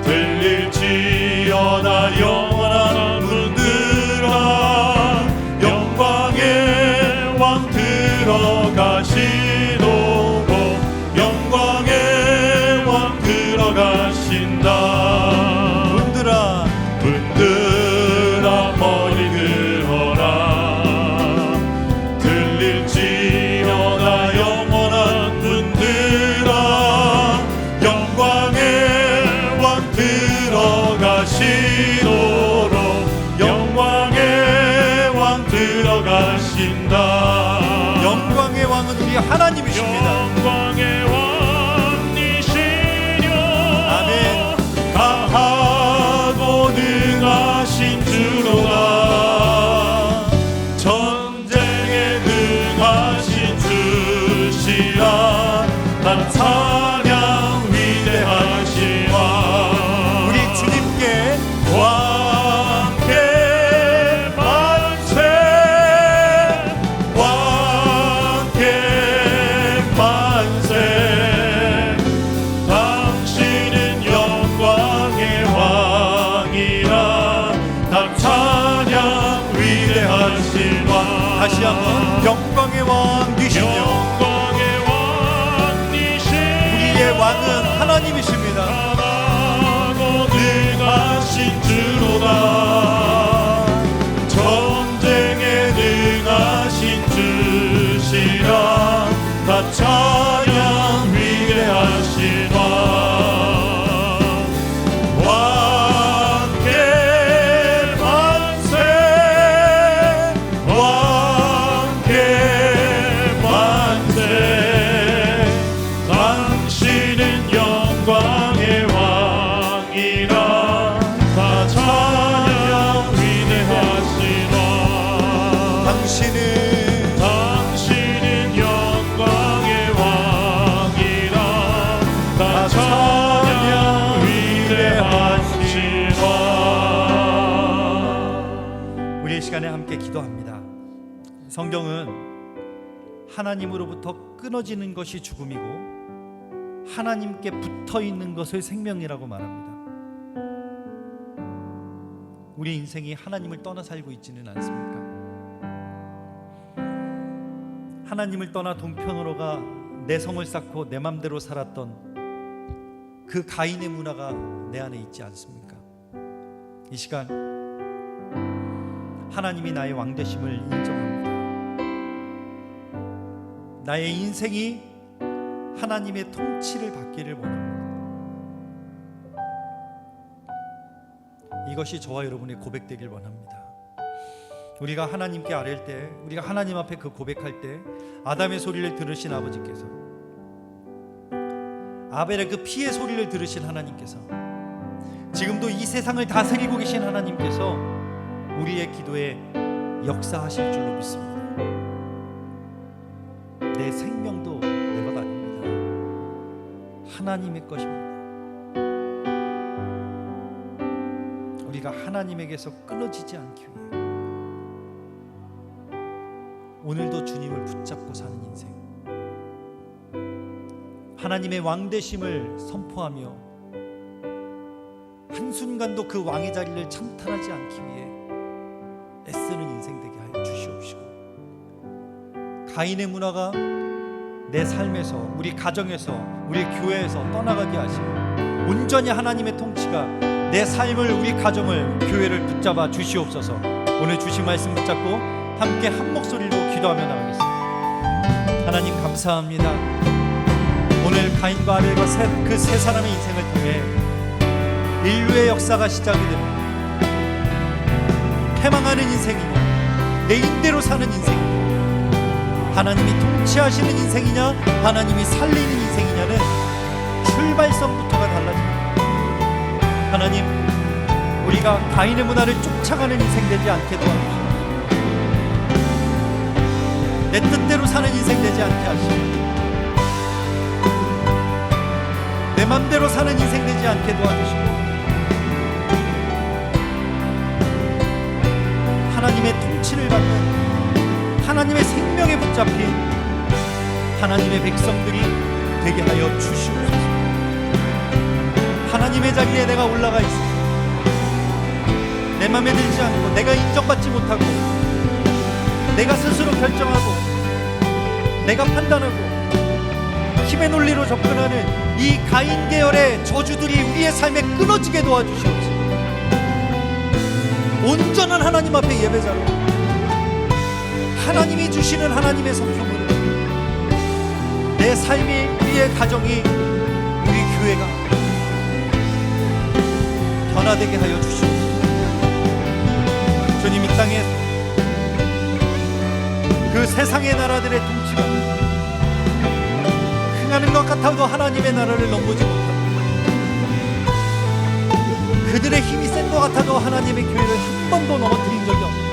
들릴지어다 영원한 문들아 영광의 왕 들어가시도록 영광의 왕 들어가신다. 문들아 문들아 머리 들어라 들릴지어다 영원한 문들아 영광의 왕 들어가시도록 영광의 왕 들어가신다. 영광의 왕은 우리 하나님이십니다. 영광의 왕이시뇨 아멘. 강하고 능하신 주로다 전쟁에 능하신 주시라 난 찬양 위대하신 왕. 우리 주님께 왕께 만세 왕께 만세 당신은 영광의 왕이라 다 찬양 위대하신 왕. 다시 한번 영광의 왕 되시뇨 영광의 왕이신 우리의 왕은 하나님이십니다. 강하고 능하신 주로다 전쟁에 능하신 주시라 다 찬양 위대하신 왕. 왕께 만세 왕께 만세 당신은 영광의 왕이라 다 찬양 위대하신 왕. 당신은 영광의 왕이라 다 찬양 위대하신 왕. 우리 이 시간에 함께 기도합니다. 성경은 하나님으로부터 끊어지는 것이 죽음이고 하나님께 붙어 있는 것을 생명이라고 말합니다. 우리 인생이 하나님을 떠나 살고 있지는 않습니까? 하나님을 떠나 동편으로 가 내 성을 쌓고 내 맘대로 살았던 그 가인의 문화가 내 안에 있지 않습니까? 이 시간 하나님이 나의 왕되심을 인정합니다. 나의 인생이 하나님의 통치를 받기를 원합니다. 이것이 저와 여러분의 고백되길 원합니다. 우리가 하나님께 아뢰일 때, 우리가 하나님 앞에 그 고백할 때 아담의 소리를 들으신 아버지께서, 아벨의 그 피의 소리를 들으신 하나님께서, 지금도 이 세상을 다스리고 계신 하나님께서 우리의 기도에 역사하실 줄로 믿습니다. 내 생명도 내 것 아닙니다. 하나님의 것입니다. 우리가 하나님에게서 끊어지지 않기 위해 오늘도 주님을 붙잡고 사는 인생, 하나님의 왕되심을 선포하며 한순간도 그 왕의 자리를 찬탈하지 않기 위해 애쓰는 인생 되게 하여 주시옵시고, 가인의 문화가 내 삶에서, 우리 가정에서, 우리 교회에서 떠나가게 하시고 온전히 하나님의 통치가 내 삶을, 우리 가정을, 교회를 붙잡아 주시옵소서. 오늘 주신 말씀 붙잡고 함께 한 목소리로 기도하며 나가겠습니다. 하나님 감사합니다. 오늘 가인과 아벨과 그 세 사람의 인생을 통해 인류의 역사가 시작이 됩니다. 패망하는 인생이냐, 내 인대로 사는 인생이냐, 하나님이 통치하시는 인생이냐, 하나님이 살리는 인생이냐는 출발선부터가 달라집니다. 하나님, 우리가 가인의 문화를 쫓아가는 인생 되지 않게 도와주시옵소서. 내 뜻대로 사는 인생 되지 않게 하시옵소서. 내 맘대로 사는 인생 되지 않게 도와주시고, 하나님의 통치를 받는, 하나님의 생명에 붙잡힌 하나님의 백성들이 되게 하여 주시옵소서. 하나님의 자리에 내가 올라가 있어 내 맘에 들지 않고, 내가 인정받지 못하고, 내가 스스로 결정하고, 내가 판단하고 힘의 논리로 접근하는 이 가인 계열의 저주들이 우리의 삶에 끊어지게 도와주시옵소서. 온전한 하나님 앞에 예배자로, 하나님이 주시는 하나님의 성품으로 내 삶이, 우리의 가정이, 우리 교회가 변화되게 하여 주시옵소서. 주님, 이 땅에 그 세상의 나라들의 통치가 흥하는 것 같아도 하나님의 나라를 넘보지 못하고, 그들의 힘이 센 것 같아도 하나님의 교회를 한 번도 넘어뜨린 적이 없는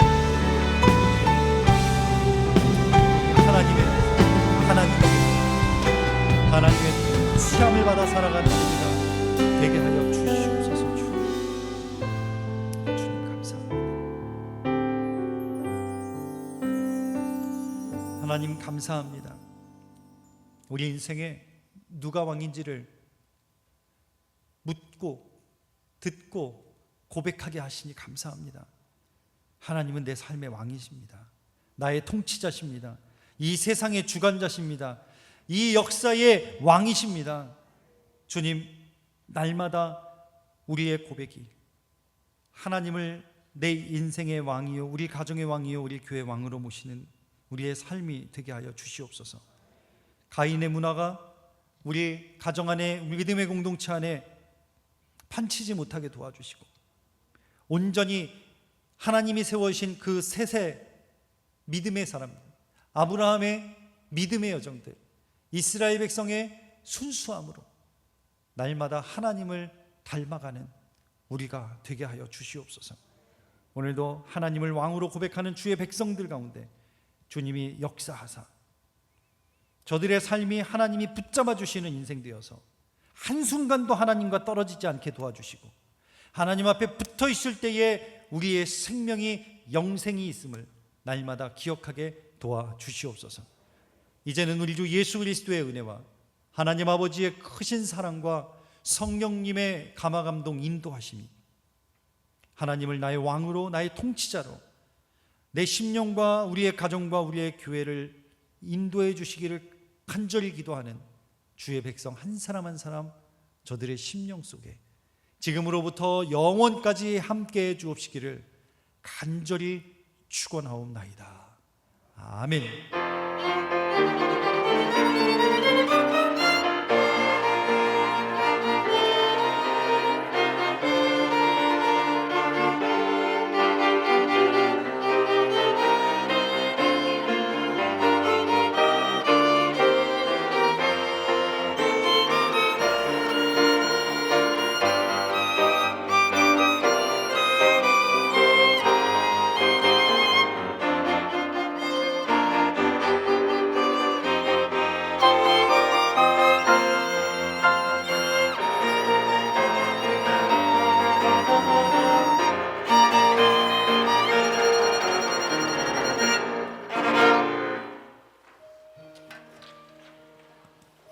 하나님의 시험을 받아 살아가는 우리가 되게 하여 주시옵소서. 주님 감사합니다. 하나님 감사합니다. 우리 인생에 누가 왕인지를 묻고 듣고 고백하게 하시니 감사합니다. 하나님은 내 삶의 왕이십니다. 나의 통치자십니다. 이 세상의 주관자십니다. 이 역사의 왕이십니다. 주님, 날마다 우리의 고백이 하나님을 내 인생의 왕이요, 우리 가정의 왕이요, 우리 교회 왕으로 모시는 우리의 삶이 되게 하여 주시옵소서. 가인의 문화가 우리 가정 안에, 우리 믿음의 공동체 안에 판치지 못하게 도와주시고, 온전히 하나님이 세워주신 그 셋의 믿음의 사람들, 아브라함의 믿음의 여정들, 이스라엘 백성의 순수함으로 날마다 하나님을 닮아가는 우리가 되게 하여 주시옵소서. 오늘도 하나님을 왕으로 고백하는 주의 백성들 가운데 주님이 역사하사 저들의 삶이 하나님이 붙잡아 주시는 인생 되어서 한순간도 하나님과 떨어지지 않게 도와주시고, 하나님 앞에 붙어 있을 때에 우리의 생명이 영생이 있음을 날마다 기억하게 도와주시옵소서. 이제는 우리 주 예수 그리스도의 은혜와 하나님 아버지의 크신 사랑과 성령님의 감화감동 인도하심이 하나님을 나의 왕으로, 나의 통치자로 내 심령과 우리의 가정과 우리의 교회를 인도해 주시기를 간절히 기도하는 주의 백성 한 사람 한 사람 저들의 심령 속에 지금으로부터 영원까지 함께해 주옵시기를 간절히 축원하옵나이다. 아멘.